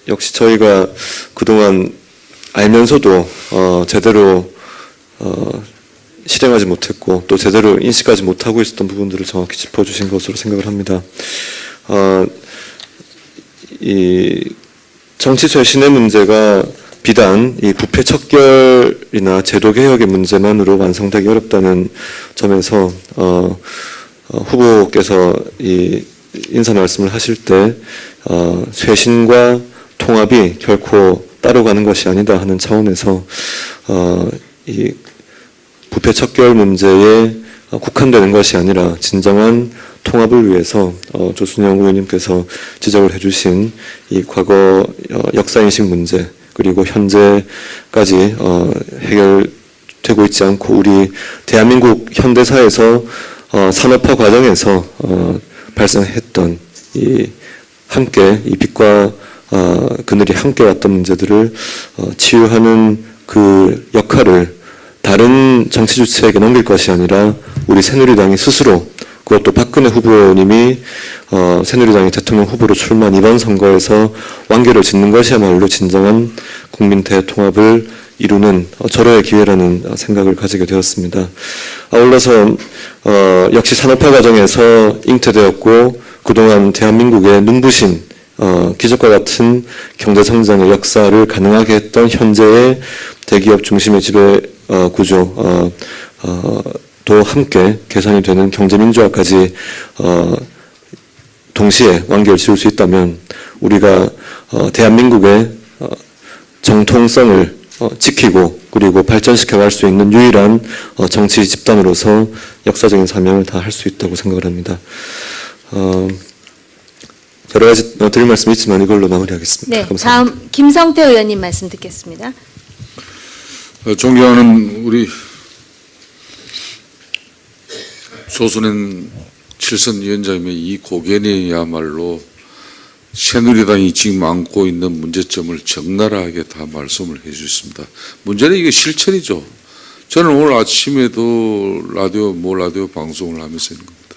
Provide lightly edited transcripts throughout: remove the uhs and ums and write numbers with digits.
역시 저희가 그동안 알면서도 제대로 실행하지 못했고 또 제대로 인식하지 못하고 있었던 부분들을 정확히 짚어주신 것으로 생각을 합니다. 이 정치 쇄신의 문제가 비단 이 부패 척결이나 제도 개혁의 문제만으로 완성되기 어렵다는 점에서 후보께서 이 인사 말씀을 하실 때 쇄신과 통합이 결코 따로 가는 것이 아니다 하는 차원에서 이 부패 척결 문제에 국한되는 것이 아니라 진정한 통합을 위해서 조순영 의원님께서 지적을 해주신 이 과거 역사인식 문제 그리고 현재까지 해결되고 있지 않고 우리 대한민국 현대사에서 산업화 과정에서 발생했던 이 함께 이 빛과 그늘이 함께 왔던 문제들을 치유하는 그 역할을 다른 정치 주체에게 넘길 것이 아니라 우리 새누리당이 스스로 그것도 박근혜 후보님이 새누리당이 대통령 후보로 출마한 이번 선거에서 완결을 짓는 것이야말로 진정한 국민 대통합을 이루는 절호의 기회라는 생각을 가지게 되었습니다. 아울러서 역시 산업화 과정에서 잉태되었고 그동안 대한민국의 눈부신 기적과 같은 경제성장의 역사를 가능하게 했던 현재의 대기업 중심의 지배 구조 도 함께 개선이 되는 경제민주화까지 동시에 완결 지을 수 있다면 우리가 대한민국의 정통성을 지키고 그리고 발전시켜 갈 수 있는 유일한 정치 집단으로서 역사적인 사명을 다할 수 있다고 생각을 합니다. 여러 가지 드릴 말씀이 있지만 이걸로 마무리하겠습니다. 네, 감사합니다. 다음 김성태 의원님 말씀 듣겠습니다. 존경하는 우리 조선인 칠선 위원장님의 이 고견이야말로 새누리당이 지금 안고 있는 문제점을 적나라하게 다 말씀을 해 주셨습니다. 문제는 이게 실천이죠. 저는 오늘 아침에도 라디오 방송을 하면서 있는 겁니다.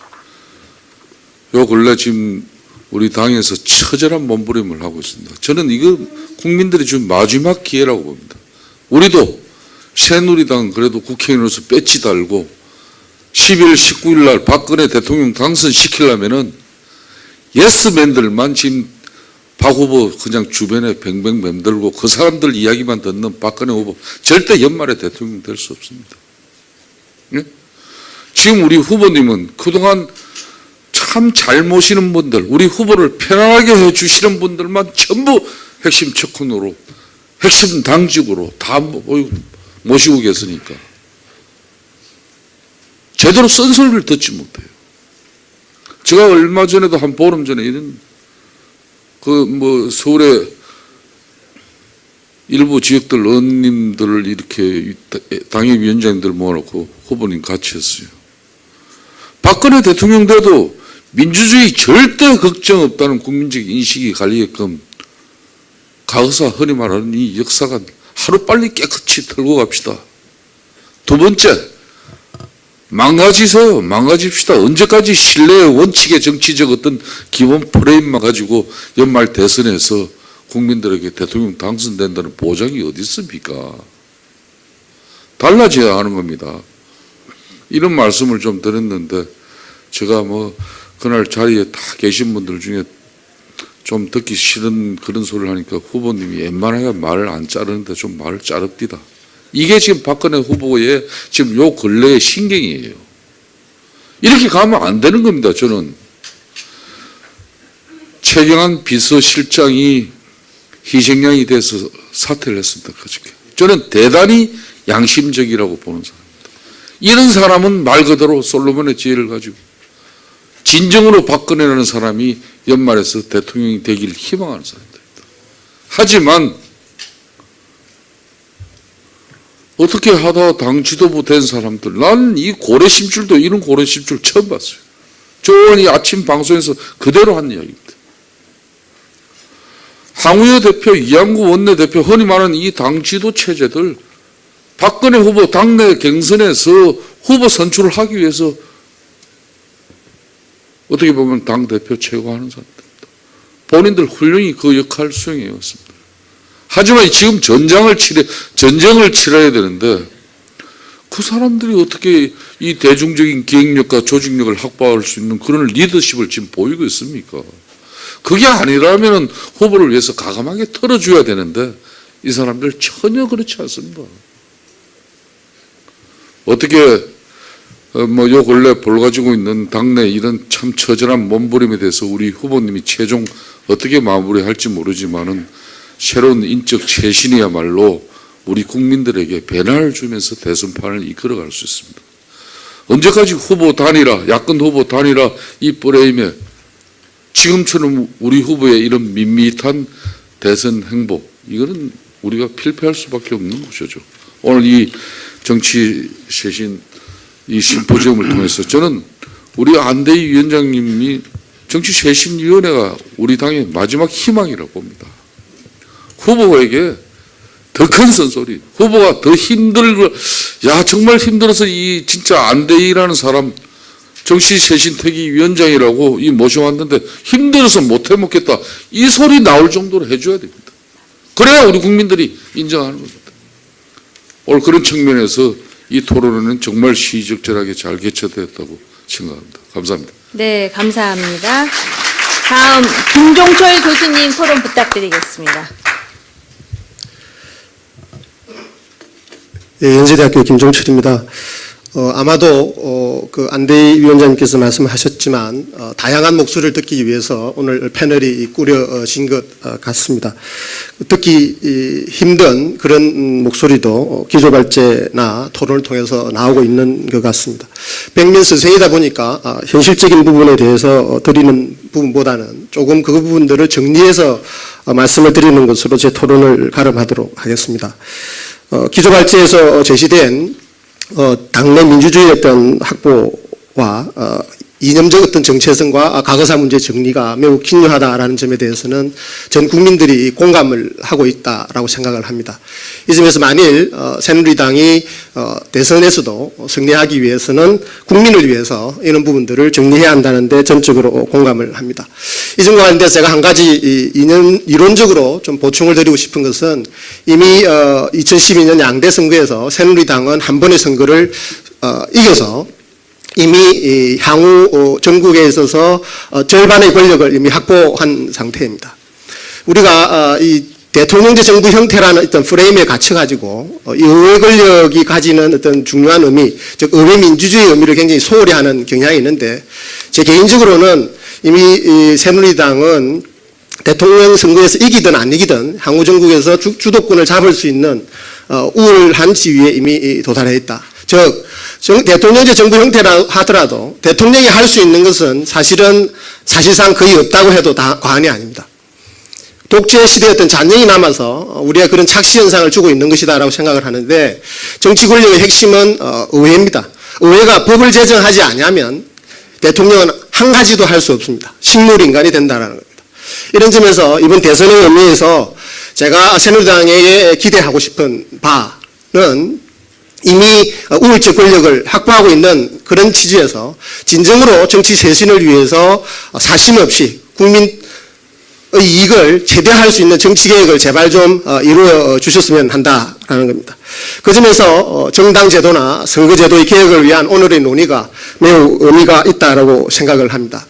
요 근래 지금 우리 당에서 처절한 몸부림을 하고 있습니다. 저는 이거 국민들이 지금 마지막 기회라고 봅니다. 우리도 새누리당 그래도 국회의원으로서 배지 달고 11월 19일 날 박근혜 대통령 당선시키려면은 예스맨들만 지금 박 후보 그냥 주변에 뱅뱅 맴돌고 그 사람들 이야기만 듣는 박근혜 후보 절대 연말에 대통령 될 수 없습니다. 예? 지금 우리 후보님은 그동안 참 잘 모시는 분들, 우리 후보를 편안하게 해주시는 분들만 전부 핵심 척훈으로, 핵심 당직으로 다 모시고 계시니까 제대로 쓴소리를 듣지 못해요. 제가 얼마 전에도 한 보름 전에 이런 서울의 일부 지역들 의원님들을 이렇게 당협위원장님들 모아놓고 후보님 같이 했어요. 박근혜 대통령 돼도 민주주의 절대 걱정 없다는 국민적 인식이 갈리게끔 가거사 흔히 말하는 이 역사가 하루빨리 깨끗이 털고 갑시다. 두 번째, 망가집시다. 언제까지 신뢰의 원칙의 정치적 어떤 기본 프레임만 가지고 연말 대선에서 국민들에게 대통령 당선된다는 보장이 어디 있습니까? 달라져야 하는 겁니다. 이런 말씀을 좀 드렸는데 제가 그날 자리에 다 계신 분들 중에 좀 듣기 싫은 그런 소리를 하니까 후보님이 웬만하게 말을 안 자르는데 좀 말을 자릅디다. 이게 지금 박근혜 후보의 지금 요 근래의 신경이에요. 이렇게 가면 안 되는 겁니다. 저는 최경환 비서실장이 희생양이 돼서 사퇴를 했습니다. 그저께. 저는 대단히 양심적이라고 보는 사람입니다. 이런 사람은 말 그대로 솔로몬의 지혜를 가지고 진정으로 박근혜라는 사람이 연말에서 대통령이 되기를 희망하는 사람들입니다. 하지만 어떻게 하다 당 지도부 된 사람들, 나는 이 고래심줄도 이런 고래심줄 처음 봤어요. 저는 아침 방송에서 그대로 한 이야기입니다. 황우여 대표, 이양구 원내대표, 흔히 말하는 이 당 지도 체제들, 박근혜 후보 당내 경선에서 후보 선출을 하기 위해서 어떻게 보면 당대표 최고하는 사람들입니다. 본인들 훌륭히 그 역할을 수행해 왔습니다. 하지만 지금 전쟁을 치러야 되는데 그 사람들이 어떻게 이 대중적인 기획력과 조직력을 확보할 수 있는 그런 리더십을 지금 보이고 있습니까? 그게 아니라면 후보를 위해서 가감하게 털어줘야 되는데 이 사람들 전혀 그렇지 않습니다. 어떻게 요 근래 벌어가지고 있는 당내 이런 참 처절한 몸부림에 대해서 우리 후보님이 최종 어떻게 마무리할지 모르지만은 새로운 인적 쇄신이야말로 우리 국민들에게 변화를 주면서 대선판을 이끌어갈 수 있습니다. 언제까지 후보 단일화, 야권 후보 단일화 이 프레임에 지금처럼 우리 후보의 이런 밋밋한 대선 행보, 이거는 우리가 필패할 수밖에 없는 것이죠. 오늘 이 정치 쇄신 이 심포지엄을 통해서 저는 우리 안대희 위원장님이 정치쇄신위원회가 우리 당의 마지막 희망이라고 봅니다. 후보에게 더 큰 선소리, 후보가 더 정말 힘들어서 이 진짜 안대희라는 사람 정치쇄신특위위원장이라고 모셔왔는데 힘들어서 못해 먹겠다. 이 소리 나올 정도로 해줘야 됩니다. 그래야 우리 국민들이 인정하는 겁니다. 오늘 그런 측면에서 이 토론회는 정말 시의적절하게 잘 개최되었다고 생각합니다. 감사합니다. 네, 감사합니다. 다음 김종철 교수님 토론 부탁드리겠습니다. 예, 연세대학교 김종철입니다. 아마도 그 안대희 위원장님께서 말씀하셨지만 다양한 목소리를 듣기 위해서 오늘 패널이 꾸려진 것 같습니다. 듣기 힘든 그런 목소리도 기조발제나 토론을 통해서 나오고 있는 것 같습니다. 백면 선생이다 보니까 현실적인 부분에 대해서 드리는 부분보다는 조금 그 부분들을 정리해서 말씀을 드리는 것으로 제 토론을 가름하도록 하겠습니다. 기조발제에서 제시된 당내 민주주의의 어떤 확보와 이념적 어떤 정체성과 과거사 문제 정리가 매우 긴요하다라는 점에 대해서는 전 국민들이 공감을 하고 있다라고 생각을 합니다. 이 점에서 만일 새누리당이 대선에서도 승리하기 위해서는 국민을 위해서 이런 부분들을 정리해야 한다는 데 전적으로 공감을 합니다. 이 점과 관련돼서 제가 한 가지 이론적으로 좀 보충을 드리고 싶은 것은 이미 2012년 양대 선거에서 새누리당은 한 번의 선거를 이겨서 이미 향후 전국에 있어서 절반의 권력을 이미 확보한 상태입니다. 우리가 이 대통령제 정부 형태라는 어떤 프레임에 갇혀가지고 이 의회 권력이 가지는 어떤 중요한 의미, 즉 의회 민주주의 의미를 굉장히 소홀히 하는 경향이 있는데 제 개인적으로는 이미 이 새누리당은 대통령 선거에서 이기든 안 이기든 향후 전국에서 주도권을 잡을 수 있는 우월한 지위에 이미 도달해 있다. 즉 대통령제 정부 형태라 하더라도 대통령이 할 수 있는 것은 사실상 거의 없다고 해도 다 과언이 아닙니다. 독재 시대의 어떤 잔영이 남아서 우리가 그런 착시 현상을 주고 있는 것이다라고 생각을 하는데 정치 권력의 핵심은 의회입니다. 의회가 법을 제정하지 않으면 대통령은 한 가지도 할 수 없습니다. 식물인간이 된다는 겁니다. 이런 점에서 이번 대선의 의미에서 제가 새누리당에게 기대하고 싶은 바는 이미 우월적 권력을 확보하고 있는 그런 취지에서 진정으로 정치 쇄신을 위해서 사심 없이 국민의 이익을 최대화할 수 있는 정치개혁을 제발 좀 이루어 주셨으면 한다라는 겁니다. 그 점에서 정당제도나 선거제도의 개혁을 위한 오늘의 논의가 매우 의미가 있다라고 생각을 합니다.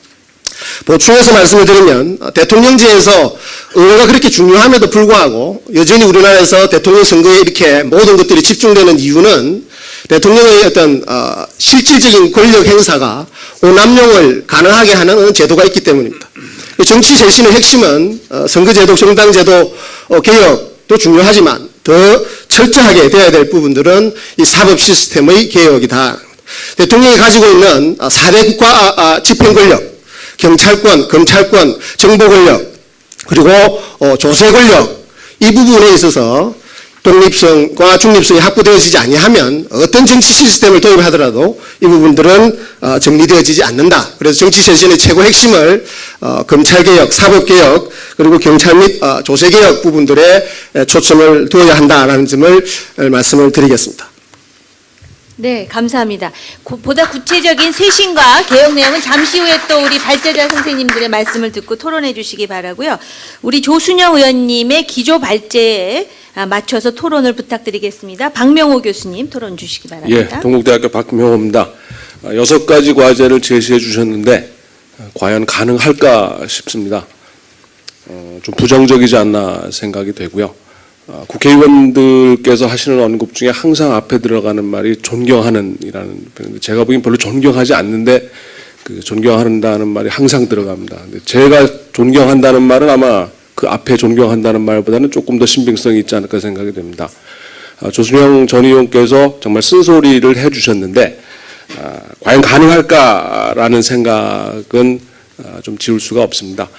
보충해서 말씀을 드리면 대통령제에서 의회가 그렇게 중요함에도 불구하고 여전히 우리나라에서 대통령 선거에 이렇게 모든 것들이 집중되는 이유는 대통령의 어떤 실질적인 권력 행사가 오남용을 가능하게 하는 제도가 있기 때문입니다. 정치 쇄신의 핵심은 선거제도, 정당제도 개혁도 중요하지만 더 철저하게 되어야 될 부분들은 이 사법 시스템의 개혁이다. 대통령이 가지고 있는 4대 국가 집행 권력, 경찰권, 검찰권, 정보 권력, 그리고 조세 권력, 이 부분에 있어서 독립성과 중립성이 확보되어지지 아니하면 어떤 정치 시스템을 도입하더라도 이 부분들은 정리되어지지 않는다. 그래서 정치 쇄신의 최고 핵심을 검찰개혁, 사법개혁, 그리고 경찰 및 조세개혁 부분들에 초점을 두어야 한다라는 점을 말씀을 드리겠습니다. 네, 감사합니다. 보다 구체적인 쇄신과 개혁 내용은 잠시 후에 또 우리 발제자 선생님들의 말씀을 듣고 토론해 주시기 바라고요. 우리 조순영 의원님의 기조 발제에 맞춰서 토론을 부탁드리겠습니다. 박명호 교수님 토론 주시기 바랍니다. 예, 동국대학교 박명호입니다. 6가지 과제를 제시해 주셨는데 과연 가능할까 싶습니다. 좀 부정적이지 않나 생각이 되고요. 국회의원들께서 하시는 언급 중에 항상 앞에 들어가는 말이 존경하는이라는 표현인데 제가 보기엔 별로 존경하지 않는데 그 존경한다는 말이 항상 들어갑니다. 근데 제가 존경한다는 말은 아마 그 앞에 존경한다는 말보다는 조금 더 신빙성이 있지 않을까 생각이 됩니다. 조순영 전 의원께서 정말 쓴소리를 해주셨는데 과연 가능할까라는 생각은 좀 지울 수가 없습니다.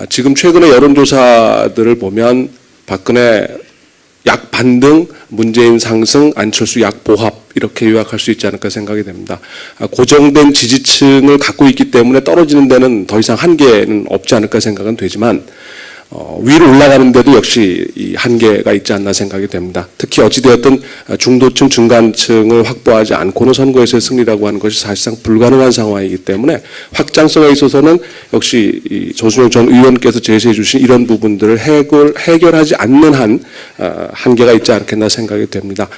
지금 최근에 여론조사들을 보면 박근혜 약 반등, 문재인 상승, 안철수 약 보합 이렇게 요약할 수 있지 않을까 생각이 됩니다. 고정된 지지층을 갖고 있기 때문에 떨어지는 데는 더 이상 한계는 없지 않을까 생각은 되지만 위로 올라가는 데도 역시 이 한계가 있지 않나 생각이 됩니다. 특히 어찌되었든 중도층, 중간층을 확보하지 않고는 선거에서의 승리라고 하는 것이 사실상 불가능한 상황이기 때문에 확장성에 있어서는 역시 이 조순영 전 의원께서 제시해 주신 이런 부분들을 해결하지 않는 한 한계가 있지 않겠나 생각이 됩니다.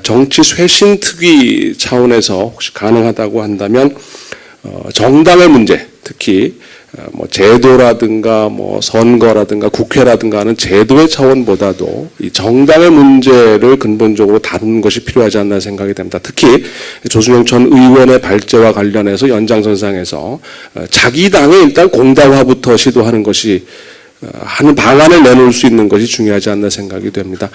정치 쇄신 특위 차원에서 혹시 가능하다고 한다면 정당의 문제, 특히 뭐 제도라든가 뭐 선거라든가 국회라든가 하는 제도의 차원보다도 이 정당의 문제를 근본적으로 다루는 것이 필요하지 않나 생각이 됩니다. 특히 조순영 전 의원의 발제와 관련해서 연장선상에서 자기 당의 일단 공당화부터 시도하는 것이 하는 방안을 내놓을 수 있는 것이 중요하지 않나 생각이 됩니다.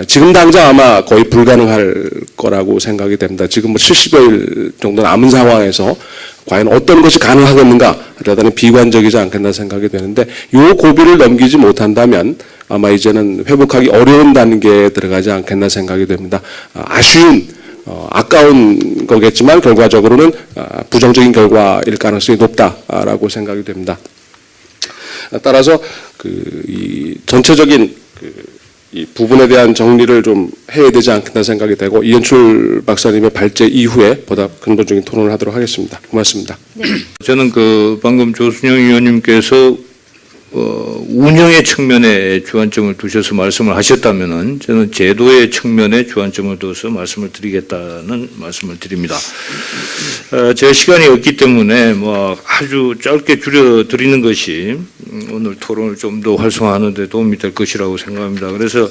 지금 당장 아마 거의 불가능할 거라고 생각이 됩니다. 지금 뭐 70여일 정도 남은 상황에서 과연 어떤 것이 가능하겠는가 하려다는 비관적이지 않겠나 생각이 되는데 이 고비를 넘기지 못한다면 아마 이제는 회복하기 어려운 단계에 들어가지 않겠나 생각이 됩니다. 아쉬운 아까운 거겠지만 결과적으로는 부정적인 결과일 가능성이 높다라고 생각이 됩니다. 따라서 이 전체적인 이 부분에 대한 정리를 좀 해야 되지 않겠나 생각이 되고 이현출 박사님의 발제 이후에 보다 근본적인 토론을 하도록 하겠습니다. 고맙습니다. 네. 저는 방금 조순영 의원님께서 운영의 측면에 주안점을 두셔서 말씀을 하셨다면은 저는 제도의 측면에 주안점을 둬서 말씀을 드리겠다는 말씀을 드립니다. 제 시간이 없기 때문에 뭐 아주 짧게 줄여 드리는 것이 오늘 토론을 좀 더 활성화하는 데 도움이 될 것이라고 생각합니다. 그래서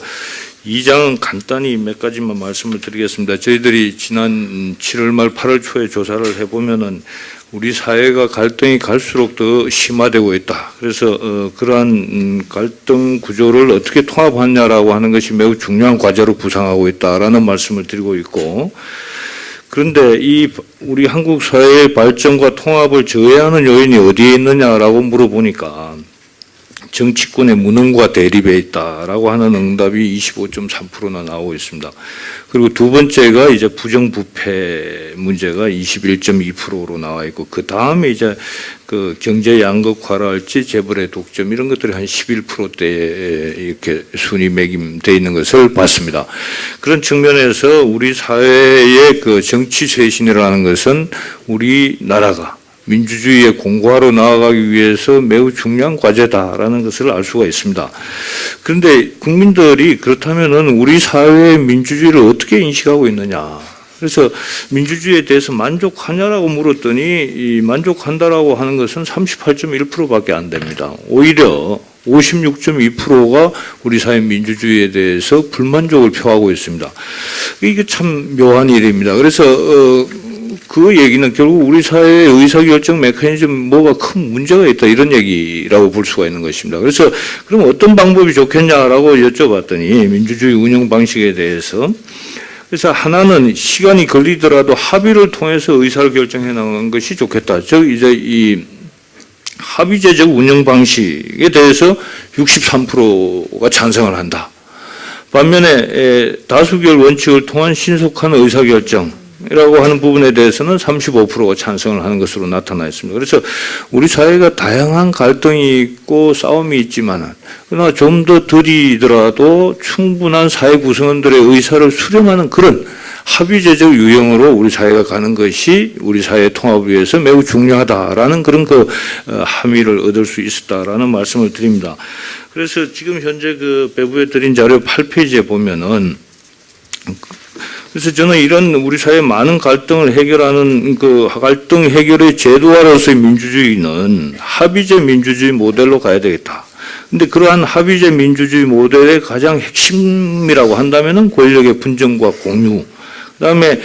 2장은 간단히 몇 가지만 말씀을 드리겠습니다. 저희들이 지난 7월 말 8월 초에 조사를 해보면은 우리 사회가 갈등이 갈수록 더 심화되고 있다. 그래서 그러한 갈등 구조를 어떻게 통합하냐라고 하는 것이 매우 중요한 과제로 부상하고 있다라는 말씀을 드리고 있고, 그런데 이 우리 한국 사회의 발전과 통합을 저해하는 요인이 어디에 있느냐라고 물어보니까 정치권의 무능과 대립에 있다라고 하는 응답이 25.3%나 나오고 있습니다. 그리고 두 번째가 이제 부정부패 문제가 21.2%로 나와 있고, 그 다음에 이제 그 경제 양극화랄지 재벌의 독점 이런 것들이 한 11%대에 이렇게 순위 매김되어 있는 것을 봤습니다. 그런 측면에서 우리 사회의 그 정치 쇄신이라는 것은 우리나라가 민주주의의 공고화로 나아가기 위해서 매우 중요한 과제다라는 것을 알 수가 있습니다. 그런데 국민들이 그렇다면은 우리 사회의 민주주의를 어떻게 인식하고 있느냐? 그래서 민주주의에 대해서 만족하냐라고 물었더니 이 만족한다라고 하는 것은 38.1%밖에 안 됩니다. 오히려 56.2%가 우리 사회 민주주의에 대해서 불만족을 표하고 있습니다. 이게 참 묘한 일입니다. 그래서 그 얘기는 결국 우리 사회의 의사결정 메커니즘 뭐가 큰 문제가 있다 이런 얘기라고 볼 수가 있는 것입니다. 그래서 그럼 어떤 방법이 좋겠냐라고 여쭤봤더니 민주주의 운영 방식에 대해서, 그래서 하나는 시간이 걸리더라도 합의를 통해서 의사를 결정해 나가는 것이 좋겠다. 즉 이제 이 합의제적 운영 방식에 대해서 63%가 찬성을 한다. 반면에 다수결 원칙을 통한 신속한 의사결정 이라고 하는 부분에 대해서는 35%가 찬성을 하는 것으로 나타나 있습니다. 그래서 우리 사회가 다양한 갈등이 있고 싸움이 있지만은, 그러나 좀 더 더디더라도 충분한 사회 구성원들의 의사를 수렴하는 그런 합의제적 유형으로 우리 사회가 가는 것이 우리 사회 통합을 위해서 매우 중요하다라는 그런 함의를 얻을 수 있었다라는 말씀을 드립니다. 그래서 지금 현재 배부에 드린 자료 8페이지에 보면은 그래서 저는 이런 우리 사회 많은 갈등을 해결하는 갈등 해결의 제도화로서의 민주주의는 합의제 민주주의 모델로 가야 되겠다. 근데 그러한 합의제 민주주의 모델의 가장 핵심이라고 한다면은 권력의 분정과 공유, 그다음에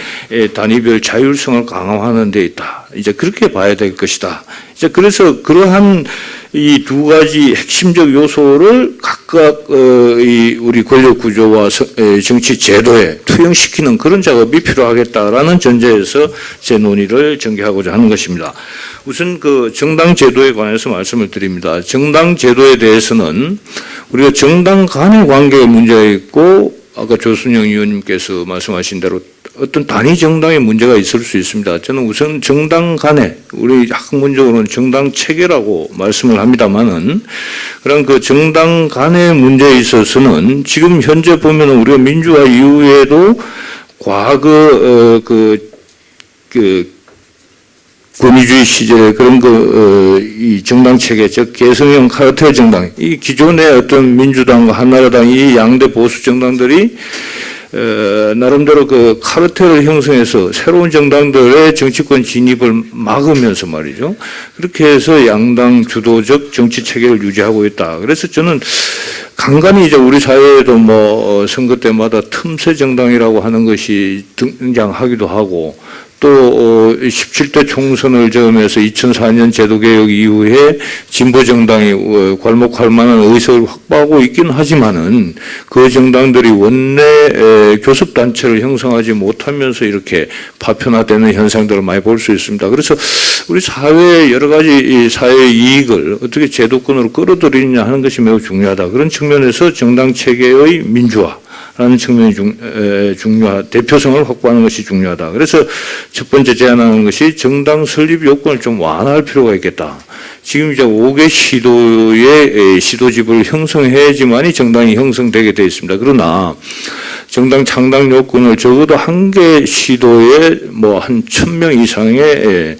단위별 자율성을 강화하는 데 있다. 이제 그렇게 봐야 될 것이다. 이제 그래서 그러한 이 두 가지 핵심적 요소를 각각 우리 권력 구조와 정치 제도에 투영시키는 그런 작업이 필요하겠다라는 전제에서 제 논의를 전개하고자 하는 것입니다. 우선 정당 제도에 관해서 말씀을 드립니다. 정당 제도에 대해서는 우리가 정당 간의 관계에 문제가 있고 아까 조순영 의원님께서 말씀하신 대로 어떤 단위 정당의 문제가 있을 수 있습니다. 저는 우선 정당 간에 우리 학문적으로는 정당 체계라고 말씀을 합니다만은 그런 정당 간의 문제에 있어서는 지금 현재 보면 우리가 민주화 이후에도 과거 권위주의 시절에 그런 이 정당 체계, 즉 개성형 카르텔 정당, 이 기존의 어떤 민주당과 한나라당 이 양대 보수 정당들이 나름대로 카르텔을 형성해서 새로운 정당들의 정치권 진입을 막으면서 말이죠. 그렇게 해서 양당 주도적 정치 체계를 유지하고 있다. 그래서 저는 간간히 이제 우리 사회에도 선거 때마다 틈새 정당이라고 하는 것이 등장하기도 하고 또 17대 총선을 저으면서 2004년 제도개혁 이후에 진보정당이 괄목할 만한 의석을 확보하고 있긴 하지만은 그 정당들이 원내 교섭단체를 형성하지 못하면서 이렇게 파편화되는 현상들을 많이 볼 수 있습니다. 그래서 우리 사회의 여러 가지 사회의 이익을 어떻게 제도권으로 끌어들이느냐 하는 것이 매우 중요하다. 그런 측면에서 정당 체계의 민주화 라는 측면이 대표성을 확보하는 것이 중요하다. 그래서 첫 번째 제안하는 것이 정당 설립 요건을 좀 완화할 필요가 있겠다. 지금 이제 5개 시도의 시도집을 형성해야지만이 정당이 형성되게 되어 있습니다. 그러나 정당 창당 요건을 적어도 1개 시도에 한 1000명 이상의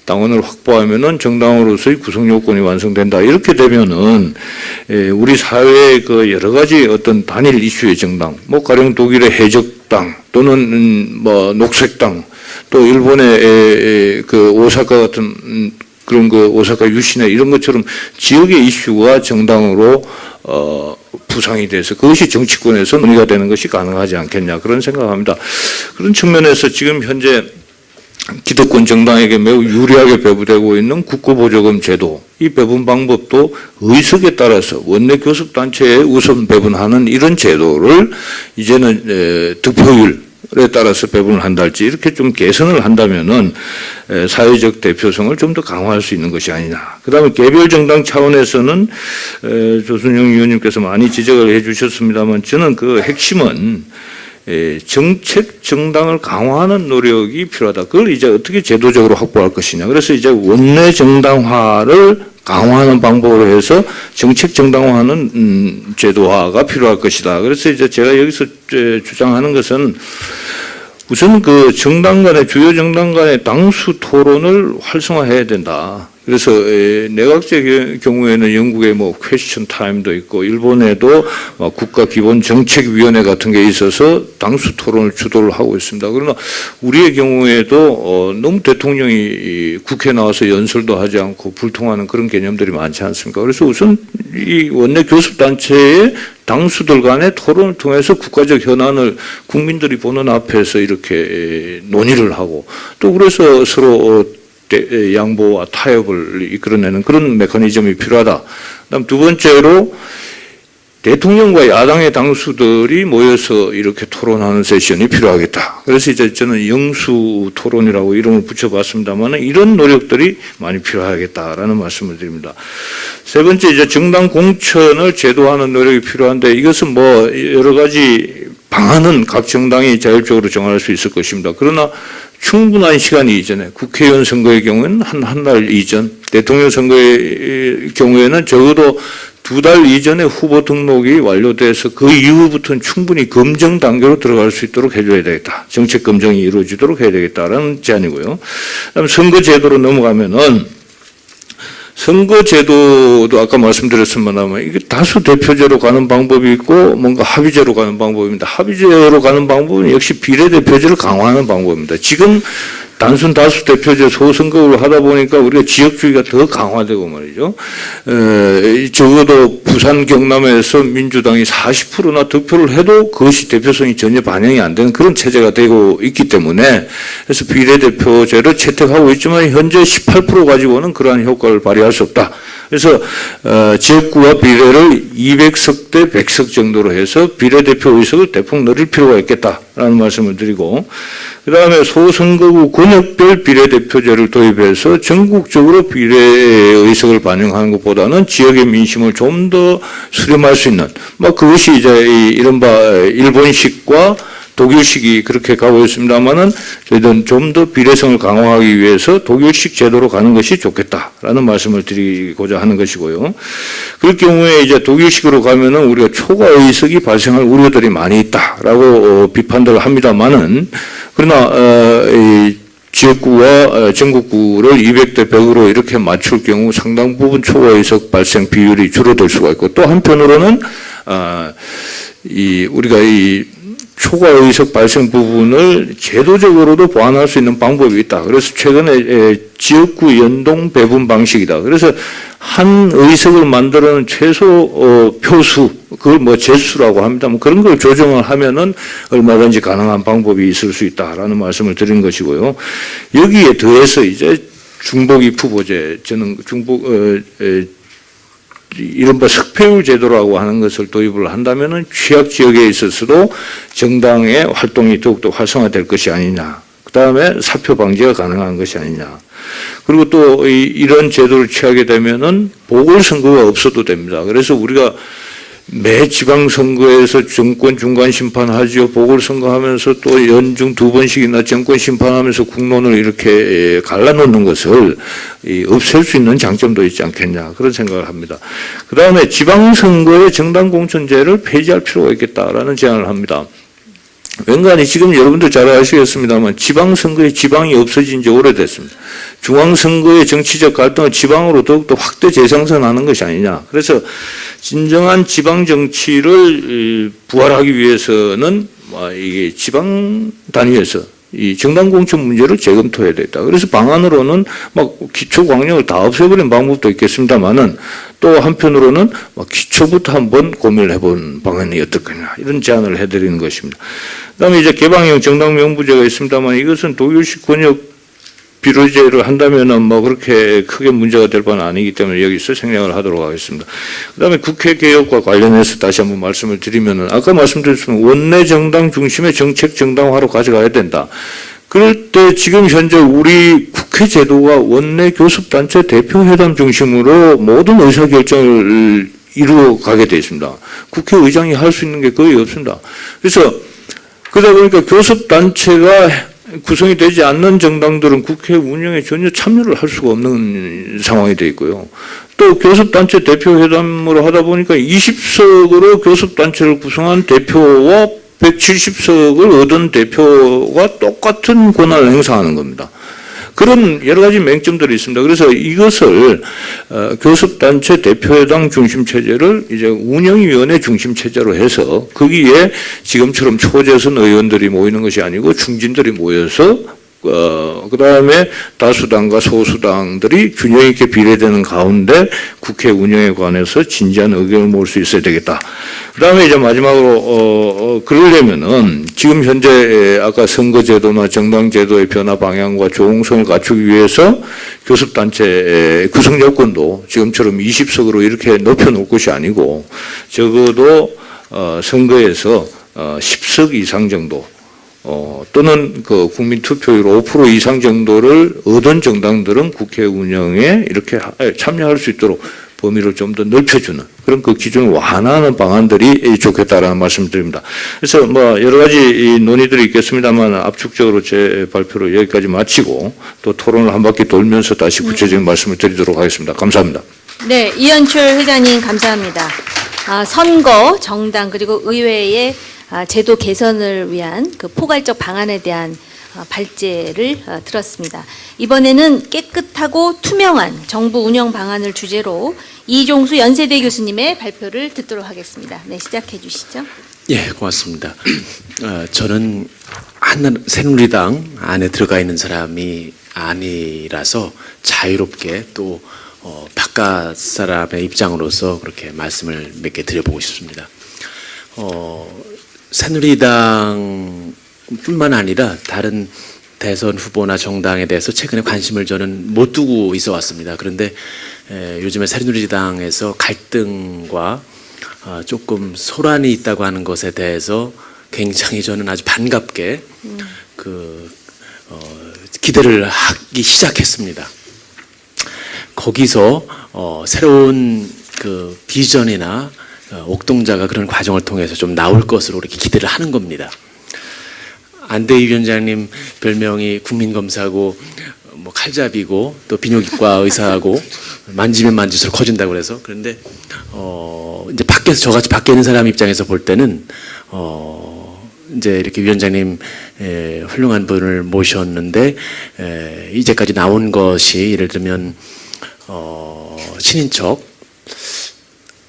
당원을 확보하면은 정당으로서의 구성 요건이 완성된다. 이렇게 되면은 우리 사회의 여러 가지 어떤 단일 이슈의 정당, 가령 독일의 해적당 또는 녹색당, 또 일본의 오사카 같은 그런 오사카 유신회 이런 것처럼 지역의 이슈가 정당으로 부상이 돼서 그것이 정치권에서 논의가 되는 것이 가능하지 않겠냐 그런 생각합니다. 그런 측면에서 지금 현재 기득권 정당에게 매우 유리하게 배부되고 있는 국고보조금 제도, 이 배분 방법도 의석에 따라서 원내 교섭단체에 우선 배분하는 이런 제도를 이제는 득표율에 따라서 배분을 한달지 이렇게 좀 개선을 한다면은 사회적 대표성을 좀 더 강화할 수 있는 것이 아니냐. 그 다음에 개별 정당 차원에서는 조순영 의원님께서 많이 지적을 해 주셨습니다만 저는 핵심은 정책 정당을 강화하는 노력이 필요하다. 그걸 이제 어떻게 제도적으로 확보할 것이냐. 그래서 이제 원내 정당화를 강화하는 방법으로 해서 정책 정당화하는 제도화가 필요할 것이다. 그래서 이제 제가 여기서 주장하는 것은 우선 정당 간의 주요 정당 간의 당수 토론을 활성화해야 된다. 그래서 내각제 경우에는 영국에 퀘스천 타임도 있고 일본에도 국가기본정책위원회 같은 게 있어서 당수 토론을 주도를 하고 있습니다. 그러나 우리의 경우에도 너무 대통령이 국회에 나와서 연설도 하지 않고 불통하는 그런 개념들이 많지 않습니까? 그래서 우선 이 원내 교섭단체의 당수들 간의 토론을 통해서 국가적 현안을 국민들이 보는 앞에서 이렇게 논의를 하고 또 그래서 서로 양보와 타협을 이끌어내는 그런 메커니즘이 필요하다. 그다음 두 번째로 대통령과 야당의 당수들이 모여서 이렇게 토론하는 세션이 필요하겠다. 그래서 이제 저는 영수 토론이라고 이름을 붙여봤습니다만 이런 노력들이 많이 필요하겠다라는 말씀을 드립니다. 세 번째 이제 정당 공천을 제도화하는 노력이 필요한데 이것은 여러 가지 방안은 각 정당이 자율적으로 정할 수 있을 것입니다. 그러나 충분한 시간 이전에 국회의원 선거의 경우에는 한 달 이전, 대통령 선거의 경우에는 적어도 2달 이전에 후보 등록이 완료돼서 그 이후부터는 충분히 검증 단계로 들어갈 수 있도록 해줘야 되겠다. 정책 검증이 이루어지도록 해야 되겠다라는 제안이고요. 그다음에 선거제도로 넘어가면은 선거제도도 아까 말씀드렸습니다만 이게 다수 대표제로 가는 방법이 있고 뭔가 합의제로 가는 방법입니다. 합의제로 가는 방법은 역시 비례대표제를 강화하는 방법입니다. 지금 단순 다수 대표제 소선거를 하다 보니까 우리가 지역주의가 더 강화되고 말이죠. 적어도 부산 경남에서 민주당이 40%나 득표를 해도 그것이 대표성이 전혀 반영이 안 되는 그런 체제가 되고 있기 때문에 그래서 비례대표제를 채택하고 있지만 현재 18% 가지고는 그러한 효과를 발휘할 수 없다. 그래서 지역구와 비례를 200석 대 100석 정도로 해서 비례대표 의석을 대폭 늘릴 필요가 있겠다라는 말씀을 드리고 그다음에 소선거구 권역별 비례대표제를 도입해서 전국적으로 비례의석을 반영하는 것보다는 지역의 민심을 좀 더 수렴할 수 있는 그것이 이제 이른바 일본식과 독일식이 그렇게 가고 있습니다만은 저희들은 좀 더 비례성을 강화하기 위해서 독일식 제도로 가는 것이 좋겠다라는 말씀을 드리고자 하는 것이고요. 그럴 경우에 이제 독일식으로 가면은 우리가 초과 의석이 발생할 우려들이 많이 있다라고 비판들을 합니다만은 그러나 이 지역구와 전국구를 200대 100으로 이렇게 맞출 경우 상당 부분 초과 의석 발생 비율이 줄어들 수가 있고 또 한편으로는 우리가 이 초과 의석 발생 부분을 제도적으로도 보완할 수 있는 방법이 있다. 그래서 최근에 지역구 연동 배분 방식이다. 그래서 한 의석을 만들어는 최소 표수, 그걸 제수라고 합니다. 그런 걸 조정을 하면은 얼마든지 가능한 방법이 있을 수 있다라는 말씀을 드린 것이고요. 여기에 더해서 이제 중복입 후보제, 저는 이른바 석패율 제도라고 하는 것을 도입을 한다면은 취약 지역에 있어서도 정당의 활동이 더욱더 활성화될 것이 아니냐. 그 다음에 사표 방지가 가능한 것이 아니냐. 그리고 또 이런 제도를 취하게 되면은 보궐선거가 없어도 됩니다. 그래서 우리가 매 지방선거에서 정권 중간 심판하지요. 보궐선거 하면서 또 연중 2번씩이나 정권 심판하면서 국론을 이렇게 갈라놓는 것을 없앨 수 있는 장점도 있지 않겠냐. 그런 생각을 합니다. 그 다음에 지방선거의 정당공천제를 폐지할 필요가 있겠다라는 제안을 합니다. 왠가하니 지금 여러분들 잘 아시겠습니다만 지방선거의 지방이 없어진 지 오래됐습니다. 중앙선거의 정치적 갈등을 지방으로 더욱더 확대 재생산하는 것이 아니냐. 그래서 진정한 지방 정치를 부활하기 위해서는 이게 지방 단위에서 이 정당 공천 문제를 재검토해야 되겠다. 그래서 방안으로는 기초 광역을 다 없애버린 방법도 있겠습니다만은 또 한편으로는 기초부터 한번 고민을 해본 방안이 어떻겠냐 이런 제안을 해드리는 것입니다. 그다음에 이제 개방형 정당 명부제가 있습니다만 이것은 독일식 권역 비례제를 한다면은 그렇게 크게 문제가 될 바는 아니기 때문에 여기서 생략을 하도록 하겠습니다. 그다음에 국회 개혁과 관련해서 다시 한번 말씀을 드리면은 아까 말씀드렸지만 원내 정당 중심의 정책 정당화로 가져가야 된다. 그럴 때 지금 현재 우리 국회 제도가 원내 교섭단체 대표회담 중심으로 모든 의사결정을 이루어가게 되어 있습니다. 국회의장이 할 수 있는 게 거의 없습니다. 그래서 그러다 보니까 교섭단체가 구성이 되지 않는 정당들은 국회 운영에 전혀 참여를 할 수가 없는 상황이 되어 있고요. 또 교섭단체 대표회담으로 하다 보니까 20석으로 교섭단체를 구성한 대표와 170석을 얻은 대표가 똑같은 권한을 행사하는 겁니다. 그런 여러 가지 맹점들이 있습니다. 그래서 이것을 교섭단체 대표회당 중심체제를 이제 운영위원회 중심체제로 해서 거기에 지금처럼 초재선 의원들이 모이는 것이 아니고 중진들이 모여서 그 다음에 다수당과 소수당들이 균형 있게 비례되는 가운데 국회 운영에 관해서 진지한 의견을 모을 수 있어야 되겠다. 그 다음에 이제 마지막으로, 그러려면은 지금 현재 아까 선거제도나 정당제도의 변화 방향과 조응성을 갖추기 위해서 교섭단체 구성 요건도 지금처럼 20석으로 이렇게 높여놓을 것이 아니고 적어도 선거에서 10석 이상 정도 또는 그 국민 투표율 5% 이상 정도를 얻은 정당들은 국회 운영에 이렇게 참여할 수 있도록 범위를 좀 더 넓혀주는 그런 그 기준을 완화하는 방안들이 좋겠다라는 말씀드립니다. 그래서 여러 가지 논의들이 있겠습니다만 압축적으로 제 발표를 여기까지 마치고 또 토론을 한 바퀴 돌면서 다시 구체적인 말씀을 드리도록 하겠습니다. 감사합니다. 네, 이현출 회장님 감사합니다. 선거, 정당 그리고 의회의 제도 개선을 위한 그 포괄적 방안에 대한 발제를 들었습니다. 이번에는 깨끗하고 투명한 정부 운영 방안을 주제로 이종수 연세대 교수님의 발표를 듣도록 하겠습니다. 네, 시작해 주시죠. 예, 고맙습니다. 저는 새누리당 안에 들어가 있는 사람이 아니라서 자유롭게 또 바깥 사람의 입장으로서 그렇게 말씀을 몇 개 드려보고 싶습니다. 새누리당뿐만 아니라 다른 대선 후보나 정당에 대해서 최근에 관심을 저는 못 두고 있어 왔습니다. 그런데 요즘에 새누리당에서 갈등과 조금 소란이 있다고 하는 것에 대해서 굉장히 저는 아주 반갑게 기대를 하기 시작했습니다. 거기서 새로운 그 비전이나 옥동자가 그런 과정을 통해서 좀 나올 것으로 이렇게 기대를 하는 겁니다. 안대희 위원장님 별명이 국민검사고 뭐 칼잡이고 또 비뇨기과 의사하고 만지면 만질수록 커진다고 그래서 그런데 이제 밖에서 저같이 밖에 있는 사람 입장에서 볼 때는 이제 이렇게 위원장님 훌륭한 분을 모셨는데 이제까지 나온 것이 예를 들면 친인척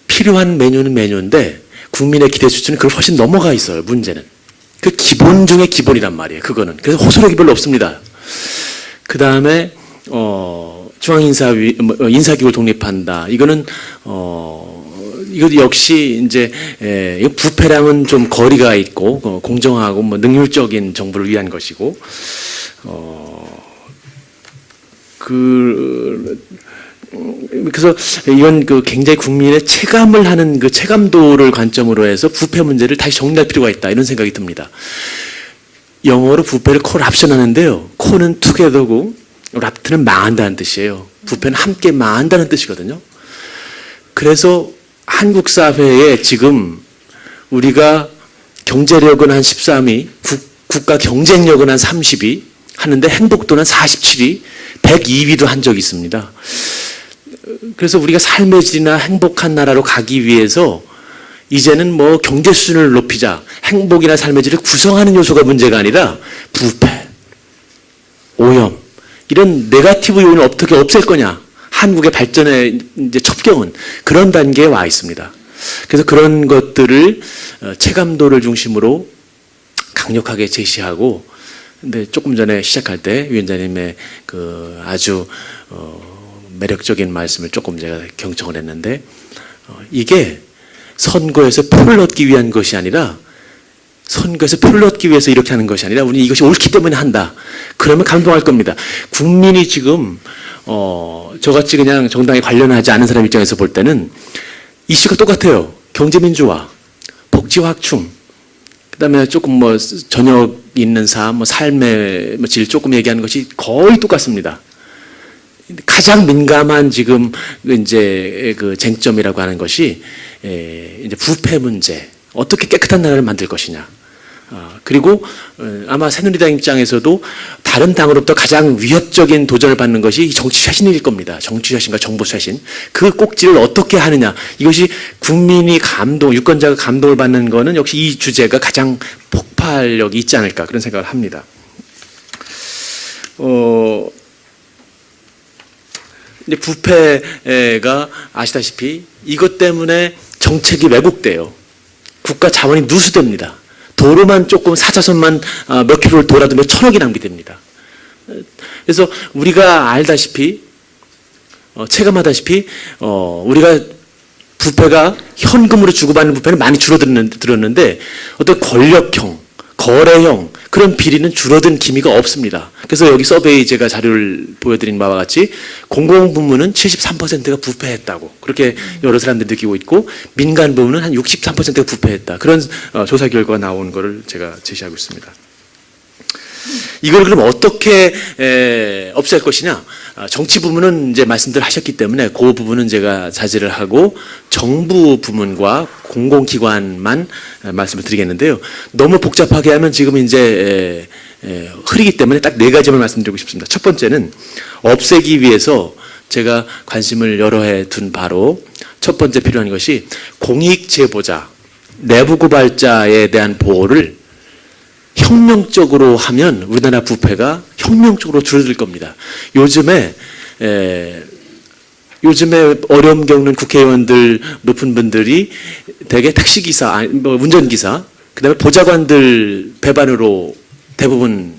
필요한 메뉴는 메뉴인데 국민의 기대 수준은 그걸 훨씬 넘어가 있어요. 문제는 그 기본 중에 기본이란 말이에요. 그거는 그래서 호소력이 별로 없습니다. 그 다음에 인사기구를 독립한다. 이거는 이것도 역시 이제 부패랑은 좀 거리가 있고 공정하고 뭐 능률적인 정부를 위한 것이고 그래서 이건 그 굉장히 국민의 체감을 하는 그 체감도를 관점으로 해서 부패 문제를 다시 정리할 필요가 있다 이런 생각이 듭니다. 영어로 부패를 콜합션 하는데요. 콜은 투게더고 랍트는 망한다는 뜻이에요. 부패는 함께 망한다는 뜻이거든요. 그래서 한국 사회에 지금 우리가 경제력은 한 13위, 국가 경쟁력은 한 30위 하는데 행복도는 47위, 102위도 한 적이 있습니다. 그래서 우리가 삶의 질이나 행복한 나라로 가기 위해서 이제는 뭐 경제 수준을 높이자, 행복이나 삶의 질을 구성하는 요소가 문제가 아니라 부패, 오염 이런 네거티브 요인을 어떻게 없앨 거냐. 한국의 발전의 이제 첩경은 그런 단계에 와 있습니다. 그래서 그런 것들을 체감도를 중심으로 강력하게 제시하고, 근데 조금 전에 시작할 때 위원장님의 그 아주 매력적인 말씀을 조금 제가 경청을 했는데 이게 선거에서 표를 얻기 위한 것이 아니라 선거에서 표를 얻기 위해서 이렇게 하는 것이 아니라 우리 이것이 옳기 때문에 한다. 그러면 감동할 겁니다. 국민이 지금 저같이 그냥 정당에 관련하지 않은 사람 입장에서 볼 때는 이슈가 똑같아요. 경제민주화, 복지확충, 그다음에 조금 뭐 저녁 있는 삶, 뭐 삶의 질 조금 얘기하는 것이 거의 똑같습니다. 가장 민감한 지금 이제 그 쟁점이라고 하는 것이 이제 부패 문제, 어떻게 깨끗한 나라를 만들 것이냐. 그리고 아마 새누리당 입장에서도 다른 당으로부터 가장 위협적인 도전을 받는 것이 정치 쇄신일 겁니다. 정치 쇄신과 정보 쇄신. 그 꼭지를 어떻게 하느냐. 이것이 국민이 감동, 유권자가 감동을 받는 것은 역시 이 주제가 가장 폭발력이 있지 않을까 그런 생각을 합니다. 이제 부패가 아시다시피 이것 때문에 정책이 왜곡돼요. 국가 자원이 누수됩니다. 도로만 조금 4차선만 몇 킬로를 돌아도 몇 천억이 낭비됩니다. 그래서 우리가 알다시피 체감하다시피 우리가 부패가 현금으로 주고받는 부패는 많이 줄어들었는데 어떤 권력형, 거래형 그런 비리는 줄어든 기미가 없습니다. 그래서 여기 서베이 제가 자료를 보여드린 바와 같이 공공부문은 73%가 부패했다고 그렇게 여러 사람들이 느끼고 있고 민간 부문은 한 63%가 부패했다. 그런 조사 결과가 나온 것을 제가 제시하고 있습니다. 이걸 그럼 어떻게 없앨 것이냐? 정치 부문은 이제 말씀들 하셨기 때문에 그 부분은 제가 자제를 하고 정부 부문과 공공기관만 말씀을 드리겠는데요. 너무 복잡하게 하면 지금 이제 흐리기 때문에 딱 네 가지만 말씀드리고 싶습니다. 첫 번째는 없애기 위해서 제가 관심을 여러 해 둔 바로 첫 번째 필요한 것이 공익 제보자, 내부 고발자에 대한 보호를 혁명적으로 하면 우리나라 부패가 혁명적으로 줄어들 겁니다. 요즘에 어려움 겪는 국회의원들 높은 분들이 대개 택시기사, 운전기사, 그다음에 보좌관들 배반으로 대부분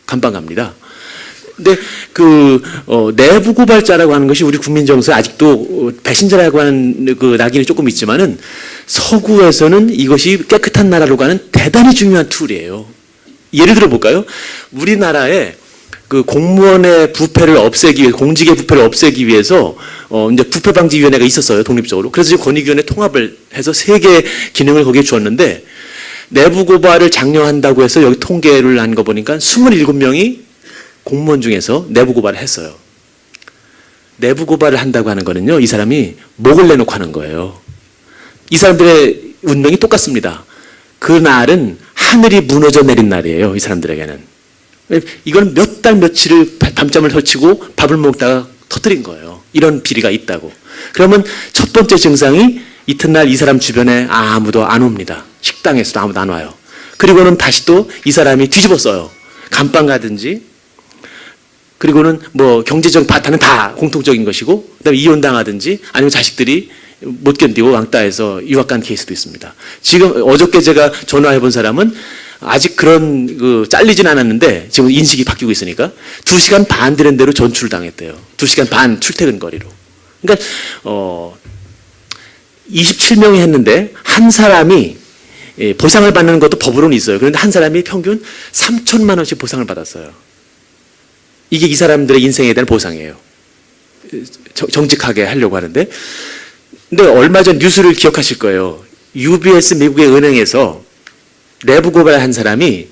감방 갑니다. 근데 내부 고발자라고 하는 것이 우리 국민 정서에 아직도 배신자라고 하는 그 낙인이 조금 있지만은 서구에서는 이것이 깨끗한 나라로 가는 대단히 중요한 툴이에요. 예를 들어 볼까요? 우리나라에 그 공무원의 부패를 없애기 위해, 공직의 부패를 없애기 위해서 이제 부패방지위원회가 있었어요, 독립적으로. 그래서 지금 권익위원회 통합을 해서 3개 기능을 거기에 주었는데, 내부 고발을 장려한다고 해서 여기 통계를 한 거 보니까 27명이 공무원 중에서 내부 고발을 했어요. 내부 고발을 한다고 하는 거는요, 이 사람이 목을 내놓고 하는 거예요. 이 사람들의 운명이 똑같습니다. 그날은 하늘이 무너져 내린 날이에요, 이 사람들에게는. 이건 몇 달 며칠을 밤잠을 설치고 밥을 먹다가 터뜨린 거예요. 이런 비리가 있다고. 그러면 첫 번째 증상이 이튿날 이 사람 주변에 아무도 안 옵니다. 식당에서도 아무도 안 와요. 그리고는 다시 또 이 사람이 뒤집었어요. 감방 가든지, 그리고는 뭐 경제적 바탕은 다 공통적인 것이고, 그다음에 이혼당하든지, 아니면 자식들이 못 견디고 왕따에서 유학 간 케이스도 있습니다. 지금 어저께 제가 전화해 본 사람은 아직 그런 잘리진 않았는데 지금 인식이 바뀌고 있으니까 2시간 반 되는 대로 전출을 당했대요. 2시간 반 출퇴근 거리로. 그러니까 27명이 했는데 한 사람이 보상을 받는 것도 법으로는 있어요. 그런데 한 사람이 평균 3천만 원씩 보상을 받았어요. 이게 이 사람들의 인생에 대한 보상이에요. 정직하게 하려고 하는데. 근데 얼마 전 뉴스를 기억하실 거예요. UBS 미국의 은행에서 내부 고발을 한 사람이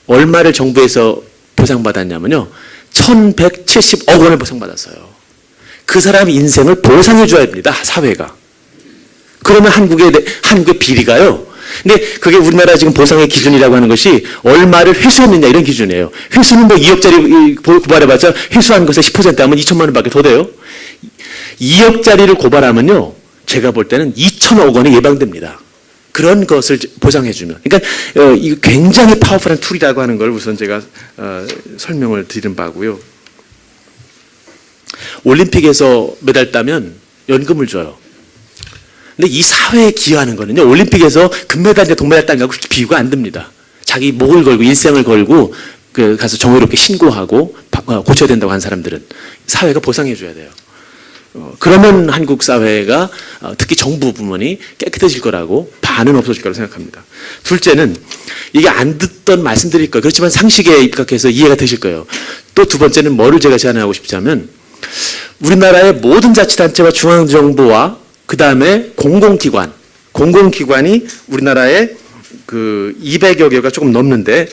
얼마를 정부에서 보상받았냐면요. 1,170억 원을 보상받았어요. 그 사람 인생을 보상해 줘야 됩니다, 사회가. 그러면 한국의 비리가요. 근데 그게 우리나라 지금 보상의 기준이라고 하는 것이 얼마를 회수했느냐 이런 기준이에요. 회수는 뭐 2억짜리 고발해봤자 회수한 것의 10% 하면 2천만 원밖에 더 돼요. 2억짜리를 고발하면요, 제가 볼 때는 2천억 원이 예방됩니다. 그런 것을 보상해주면. 그러니까 이거 굉장히 파워풀한 툴이라고 하는 걸 우선 제가 설명을 드리는 바고요. 올림픽에서 메달 따면 연금을 줘요. 근데 이 사회에 기여하는 거는요, 올림픽에서 금메달이나 동메달 딴 거하고 비교가 안 됩니다. 자기 목을 걸고 일생을 걸고 가서 정의롭게 신고하고 고쳐야 된다고 한 사람들은 사회가 보상해 줘야 돼요. 그러면 한국 사회가 특히 정부 부문이 깨끗해질 거라고, 반은 없어질 거라고 생각합니다. 둘째는 이게 안 듣던 말씀드릴 거예요. 그렇지만 상식에 입각해서 이해가 되실 거예요. 또 두 번째는 뭐를 제가 제안하고 싶자면, 우리나라의 모든 자치단체와 중앙정부와 그 다음에 공공기관이 우리나라에 200여 개가 조금 넘는데,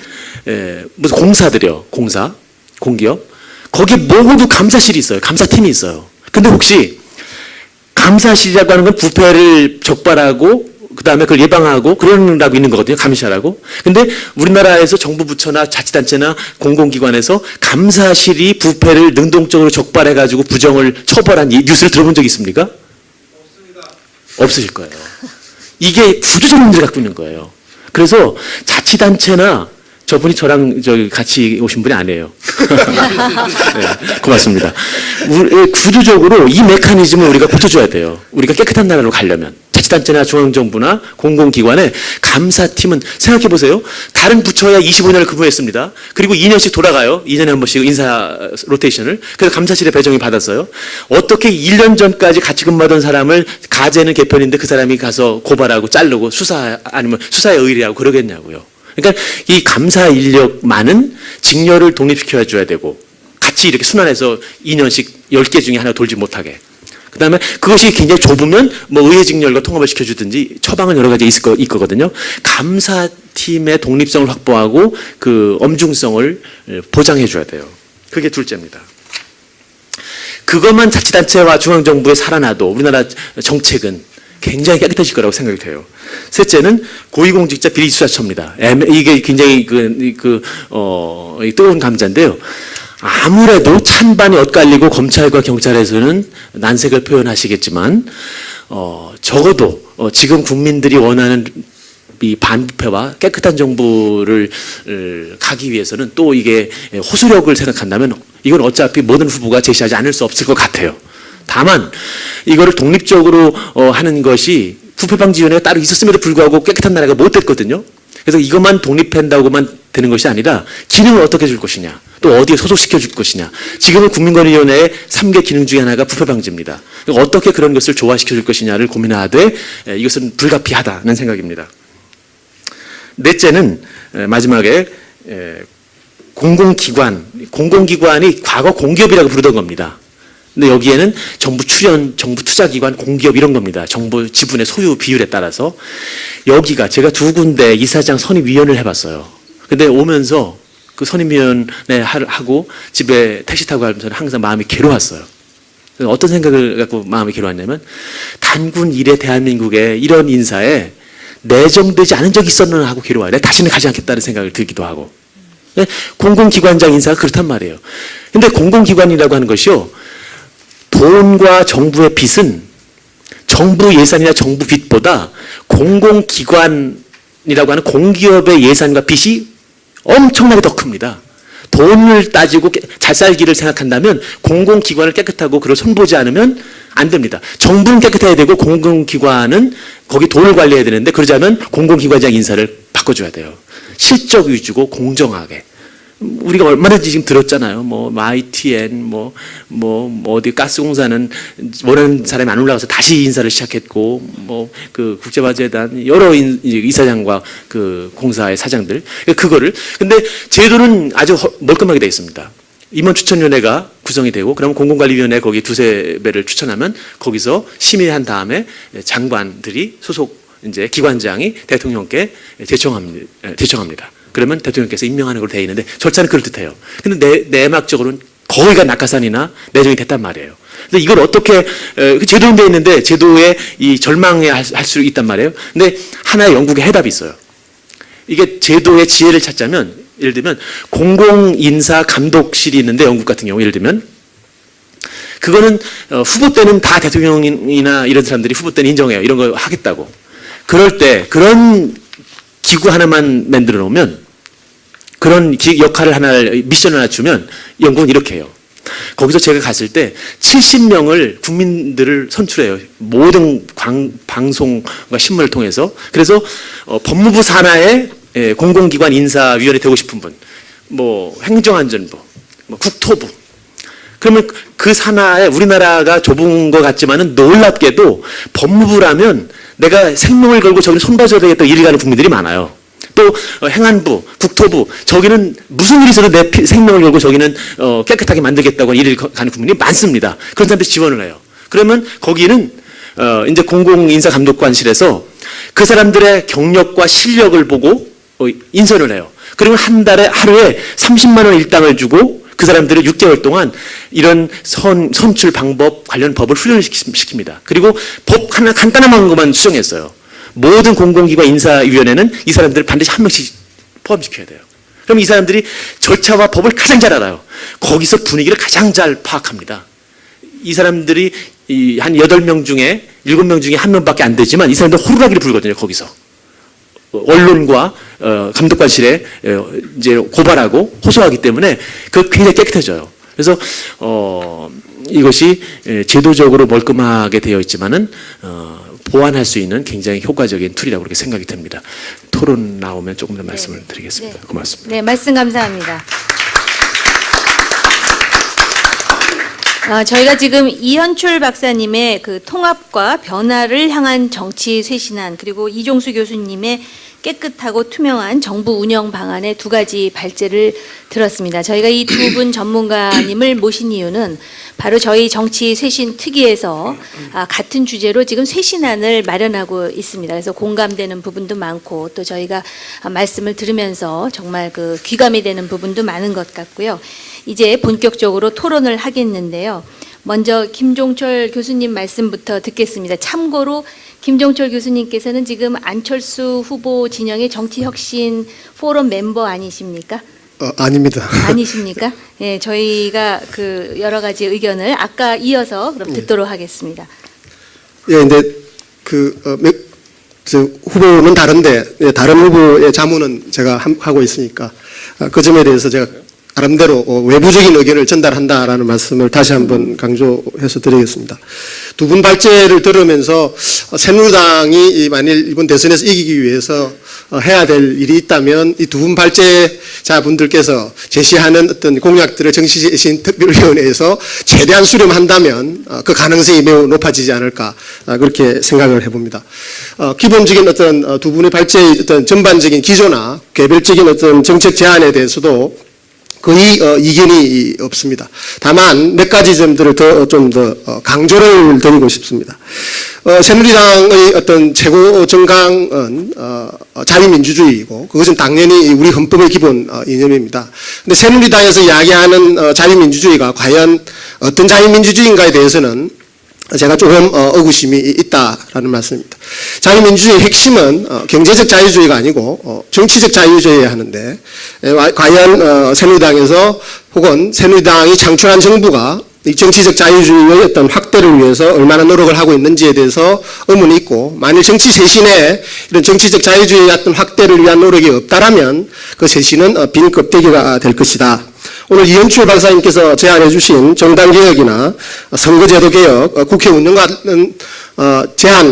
무슨 공사들이요. 공기업. 거기 모두 감사실이 있어요. 감사팀이 있어요. 근데 혹시 감사실이라고 하는 건 부패를 적발하고 그 다음에 그걸 예방하고 그러라고 있는 거거든요. 감시하라고. 근데 우리나라에서 정부 부처나 자치단체나 공공기관에서 감사실이 부패를 능동적으로 적발해가지고 부정을 처벌한 이 뉴스를 들어본 적 있습니까? 없습니다. 없으실 거예요. 이게 구조적 문제를 갖고 있는 거예요. 그래서 자치단체나, 저분이 저랑 같이 오신 분이 아니에요. 네, 고맙습니다. 구조적으로 이 메커니즘을 우리가 고쳐줘야 돼요. 우리가 깨끗한 나라로 가려면. 자치단체나 중앙정부나 공공기관의 감사팀은 생각해 보세요. 다른 부처에 25년을 근무했습니다. 그리고 2년씩 돌아가요. 2년에 한 번씩 인사 로테이션을. 그래서 감사실에 배정이 받았어요. 어떻게 1년 전까지 같이 근무하던 사람을, 가재는 개편인데 그 사람이 가서 고발하고 자르고 아니면 수사에 의뢰하고 그러겠냐고요. 그러니까 이 감사 인력만은 직렬을 독립시켜야 줘야 되고, 같이 이렇게 순환해서 2년씩 10개 중에 하나 돌지 못하게. 그 다음에 그것이 굉장히 좁으면 뭐 의회 직렬과 통합을 시켜주든지 처방은 여러 가지 있거든요. 감사팀의 독립성을 확보하고 그 엄중성을 보장해 줘야 돼요. 그게 둘째입니다. 그것만 자치단체와 중앙정부에 살아나도 우리나라 정책은 굉장히 깨끗해질 거라고 생각이 돼요. 셋째는 고위공직자 비리수사처입니다. 이게 굉장히 뜨거운 감자인데요. 아무래도 찬반이 엇갈리고 검찰과 경찰에서는 난색을 표현하시겠지만 적어도 지금 국민들이 원하는 이 반부패와 깨끗한 정부를 가기 위해서는 또 이게 호소력을 생각한다면 이건 어차피 모든 후보가 제시하지 않을 수 없을 것 같아요. 다만 이거를 독립적으로 하는 것이 부패방지위원회가 따로 있었음에도 불구하고 깨끗한 나라가 못 됐거든요. 그래서 이것만 독립한다고만 되는 것이 아니라 기능을 어떻게 줄 것이냐, 또 어디에 소속시켜 줄 것이냐. 지금은 국민권익위원회의 3개 기능 중에 하나가 부패방지입니다. 어떻게 그런 것을 조화시켜 줄 것이냐를 고민하되 이것은 불가피하다는 생각입니다. 넷째는 마지막에 공공기관이 과거 공기업이라고 부르던 겁니다. 근데 여기에는 정부 출연, 정부 투자기관, 공기업 이런 겁니다. 정부 지분의 소유 비율에 따라서. 여기가 제가 2군데 이사장 선임위원을 해봤어요. 근데 오면서 그 선임위원회 하고 집에 택시 타고 가면서 항상 마음이 괴로웠어요. 어떤 생각을 갖고 마음이 괴로웠냐면 단군 이래 대한민국에 이런 인사에 내정되지 않은 적이 있었나 하고 괴로워요. 내가 다시는 가지 않겠다는 생각을 들기도 하고. 공공기관장 인사가 그렇단 말이에요. 근데 공공기관이라고 하는 것이요. 돈과 정부의 빚은 정부 예산이나 정부 빚보다 공공기관이라고 하는 공기업의 예산과 빚이 엄청나게 더 큽니다. 돈을 따지고 잘 살기를 생각한다면 공공기관을 깨끗하고 그걸 손보지 않으면 안 됩니다. 정부는 깨끗해야 되고 공공기관은 거기 돈을 관리해야 되는데 그러자면 공공기관장 인사를 바꿔줘야 돼요. 실적 위주고 공정하게. 우리가 얼마나 지금 들었잖아요. 뭐 ITN, 어디 가스공사는 원하는 사람이 안 올라가서 다시 인사를 시작했고, 그 국제화재단 여러 이사장과 그 공사의 사장들 그거를. 근데 제도는 아주 멀끔하게 되어 있습니다. 임원추천위원회가 구성이 되고, 그러면 공공관리위원회 거기 2~3배를 추천하면 거기서 심의한 다음에 장관들이 소속 이제 기관장이 대통령께 제청합니다. 그러면 대통령께서 임명하는 걸로 되어 있는데 절차는 그럴듯해요. 근데 내막적으로는 거기가 낙하산이나 내정이 됐단 말이에요. 근데 이걸 어떻게 제도는 되어 있는데 제도에 이 절망해 할 수 있단 말이에요. 근데 하나의 영국의 해답이 있어요. 이게 제도의 지혜를 찾자면 예를 들면 공공인사감독실이 있는데 영국 같은 경우 예를 들면 그거는 후보 때는 다 대통령이나 이런 사람들이 후보 때는 인정해요. 이런 거 하겠다고. 그럴 때 그런 기구 하나만 만들어 놓으면 그런 역할을 미션을 하나 주면 영국은 이렇게 해요. 거기서 제가 갔을 때 70명을 국민들을 선출해요. 모든 방송과 신문을 통해서. 그래서 법무부 산하의 공공기관 인사위원회 되고 싶은 분, 행정안전부, 국토부. 그러면 그 산하에 우리나라가 좁은 것 같지만은 놀랍게도 법무부라면 내가 생명을 걸고 저기는 손봐줘야 되겠다 이리 가는 국민들이 많아요. 또 행안부, 국토부 저기는 무슨 일이 있어도 내 생명을 걸고 저기는 깨끗하게 만들겠다고 이리 가는 국민이 많습니다. 그런 사람들이 지원을 해요. 그러면 거기는 이제 공공인사감독관실에서 그 사람들의 경력과 실력을 보고 인선을 해요. 그러면 하루에 30만 원 일당을 주고 그 사람들을 6개월 동안 이런 선출 방법 관련 법을 훈련을 시킵니다. 그리고 법 하나 간단한 것만 수정했어요. 모든 공공기관 인사위원회는 이 사람들을 반드시 한 명씩 포함시켜야 돼요. 그럼 이 사람들이 절차와 법을 가장 잘 알아요. 거기서 분위기를 가장 잘 파악합니다. 이 사람들이 한 8명 중에 7명 중에 1명밖에 안 되지만 이 사람들 호루라기를 불거든요. 거기서. 언론과 감독관실에 이제 고발하고 호소하기 때문에 그 굉장히 깨끗해져요. 그래서 이것이 제도적으로 멀끔하게 되어 있지만은 보완할 수 있는 굉장히 효과적인 툴이라고 그렇게 생각이 듭니다. 토론 나오면 조금 더 말씀을 드리겠습니다. 네. 고맙습니다. 네, 말씀 감사합니다. 저희가 지금 이현출 박사님의 그 통합과 변화를 향한 정치 쇄신안 그리고 이종수 교수님의 깨끗하고 투명한 정부 운영 방안의 2가지 발제를 들었습니다. 저희가 이 2분 전문가님을 모신 이유는 바로 저희 정치 쇄신 특위에서 같은 주제로 지금 쇄신안을 마련하고 있습니다. 그래서 공감되는 부분도 많고 또 저희가 말씀을 들으면서 정말 그 귀감이 되는 부분도 많은 것 같고요. 이제 본격적으로 토론을 하겠는데요. 먼저 김종철 교수님 말씀부터 듣겠습니다. 참고로 김종철 교수님께서는 지금 안철수 후보 진영의 정치혁신 포럼 멤버 아니십니까? 아닙니다. 아니십니까? 예, 저희가 그 여러 가지 의견을 아까 이어서 그럼 듣도록 하겠습니다. 예, 근데 저 후보는 다른데 다른 후보의 자문은 제가 하고 있으니까 그 점에 대해서 제가 나름대로 외부적인 의견을 전달한다라는 말씀을 다시 한번 강조해서 드리겠습니다. 두 분 발제를 들으면서 새누리당이 만일 이번 대선에서 이기기 위해서 해야 될 일이 있다면 이 두 분 발제자분들께서 제시하는 어떤 공약들을 정치신특별위원회에서 최대한 수렴한다면 그 가능성이 매우 높아지지 않을까 그렇게 생각을 해봅니다. 기본적인 어떤 두 분의 발제의 어떤 전반적인 기조나 개별적인 어떤 정책 제안에 대해서도 거의 이견이 없습니다. 다만 몇 가지 점들을 좀 더 강조를 드리고 싶습니다. 새누리당의 어떤 최고 정강은 자유민주주의이고 그것은 당연히 우리 헌법의 기본 이념입니다. 근데 새누리당에서 이야기하는 자유민주주의가 과연 어떤 자유민주주의인가에 대해서는 제가 조금 의구심이 있다라는 말씀입니다. 자유민주주의의 핵심은 경제적 자유주의가 아니고 정치적 자유주의여야 하는데 과연 새누리당에서 혹은 새누리당이 창출한 정부가 이 정치적 자유주의의 어떤 확대를 위해서 얼마나 노력을 하고 있는지에 대해서 의문이 있고 만일 정치 쇄신에 이런 정치적 자유주의의 어떤 확대를 위한 노력이 없다라면 그 쇄신은 빈 껍데기가 될 것이다. 오늘 이현출 박사님께서 제안해 주신 정당개혁이나 선거제도개혁, 국회 운영과는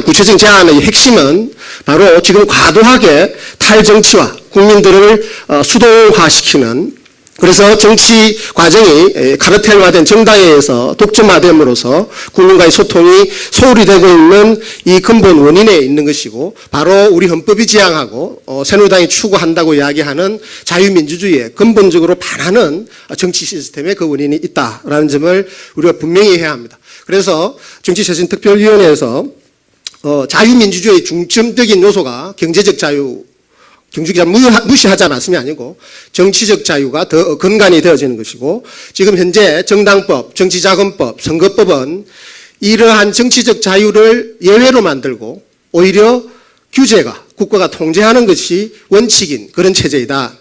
구체적인 제안의 핵심은 바로 지금 과도하게 탈정치화, 국민들을 수동화시키는 그래서 정치 과정이 카르텔화된 정당에 의해서 독점화됨으로써 국민과의 소통이 소홀히 되고 있는 이 근본 원인에 있는 것이고 바로 우리 헌법이 지향하고 새누리당이 추구한다고 이야기하는 자유민주주의에 근본적으로 반하는 정치 시스템에 그 원인이 있다라는 점을 우리가 분명히 해야 합니다. 그래서 정치쇄신특별위원회에서 자유민주주의의 중점적인 요소가 경제적 자유 경주기자 무시하자 말씀이 아니고 정치적 자유가 더 근간이 되어지는 것이고 지금 현재 정당법, 정치자금법, 선거법은 이러한 정치적 자유를 예외로 만들고 오히려 규제가 국가가 통제하는 것이 원칙인 그런 체제이다.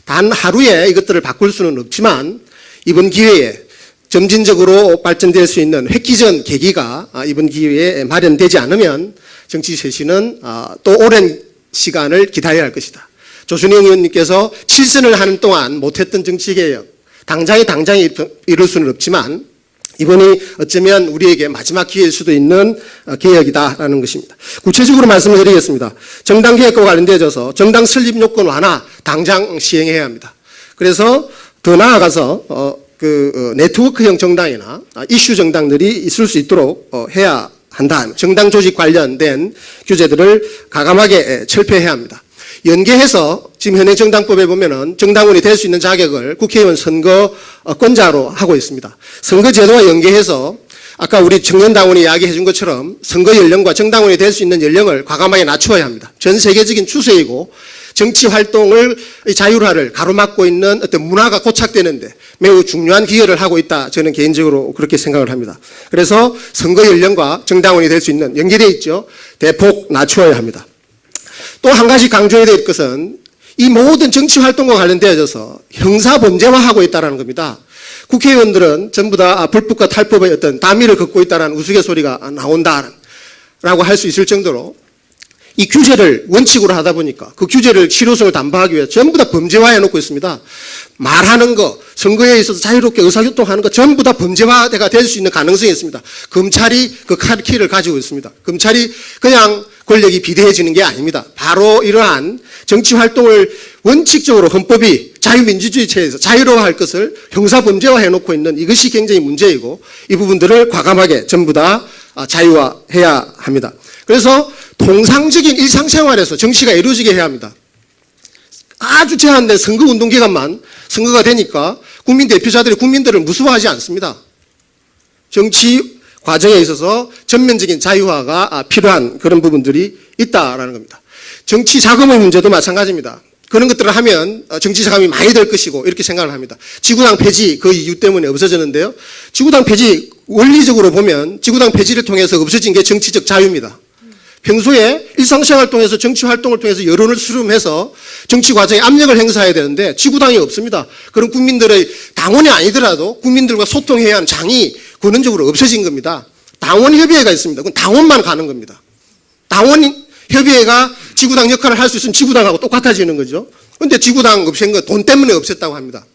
단 하루에 이것들을 바꿀 수는 없지만 이번 기회에 점진적으로 발전될 수 있는 획기전 계기가 이번 기회에 마련되지 않으면 정치 쇄신은 또 오랜 시간을 기다려야 할 것이다. 조순영 의원님께서 7선을 하는 동안 못했던 정치개혁, 당장에 이룰 수는 없지만 이번이 어쩌면 우리에게 마지막 기회일 수도 있는 개혁이다라는 것입니다. 구체적으로 말씀을 드리겠습니다. 정당개혁과 관련되어서 정당 설립 요건 완화 당장 시행해야 합니다. 그래서 더 나아가서 네트워크형 정당이나 이슈 정당들이 있을 수 있도록 해야 한다. 정당 조직 관련된 규제들을 가감하게 철폐해야 합니다. 연계해서 지금 현행 정당법에 보면은 정당원이 될 수 있는 자격을 국회의원 선거권자로 하고 있습니다. 선거제도와 연계해서 아까 우리 청년당원이 이야기해 준 것처럼 선거 연령과 정당원이 될 수 있는 연령을 과감하게 낮추어야 합니다. 전 세계적인 추세이고 정치 활동을 자율화를 가로막고 있는 어떤 문화가 고착되는데 매우 중요한 기여를 하고 있다. 저는 개인적으로 그렇게 생각을 합니다. 그래서 선거 연령과 정당원이 될 수 있는 연계되어 있죠. 대폭 낮추어야 합니다. 또 한 가지 강조해야 될 것은 이 모든 정치 활동과 관련되어져서 형사 범죄화하고 있다는 겁니다. 국회의원들은 전부 다 불법과 탈법의 어떤 단미를 걷고 있다는 우스갯소리가 나온다라고 할 수 있을 정도로 이 규제를 원칙으로 하다 보니까 그 규제를 실효성을 담보하기 위해 전부 다 범죄화해 놓고 있습니다. 말하는 거, 선거에 있어서 자유롭게 의사소통하는 거 전부 다 범죄화가 될 수 있는 가능성이 있습니다. 검찰이 그 키를 가지고 있습니다. 검찰이 그냥 권력이 비대해지는 게 아닙니다. 바로 이러한 정치 활동을 원칙적으로 헌법이 자유민주주의 체에서 자유로워할 것을 형사범죄화해 놓고 있는 이것이 굉장히 문제이고 이 부분들을 과감하게 전부 다 자유화해야 합니다. 그래서 통상적인 일상생활에서 정치가 이루어지게 해야 합니다. 아주 제한된 선거운동 기간만 선거가 되니까 국민 대표자들이 국민들을 무서워하지 않습니다. 정치 과정에 있어서 전면적인 자유화가 필요한 그런 부분들이 있다라는 겁니다. 정치 자금의 문제도 마찬가지입니다. 그런 것들을 하면 정치 자금이 많이 될 것이고 이렇게 생각을 합니다. 지구당 폐지 그 이유 때문에 없어졌는데요. 지구당 폐지 원리적으로 보면 지구당 폐지를 통해서 없어진 게 정치적 자유입니다. 평소에 일상생활 통해서 정치 활동을 통해서 여론을 수렴해서 정치 과정에 압력을 행사해야 되는데 지구당이 없습니다. 그럼 국민들의 당원이 아니더라도 국민들과 소통해야 하는 장이 근원적으로 없어진 겁니다. 당원 협의회가 있습니다. 그건 당원만 가는 겁니다. 당원 협의회가 지구당 역할을 할 수 있으면 지구당하고 똑같아지는 거죠. 그런데 지구당 없앤 건 돈 때문에 없앴다고 합니다.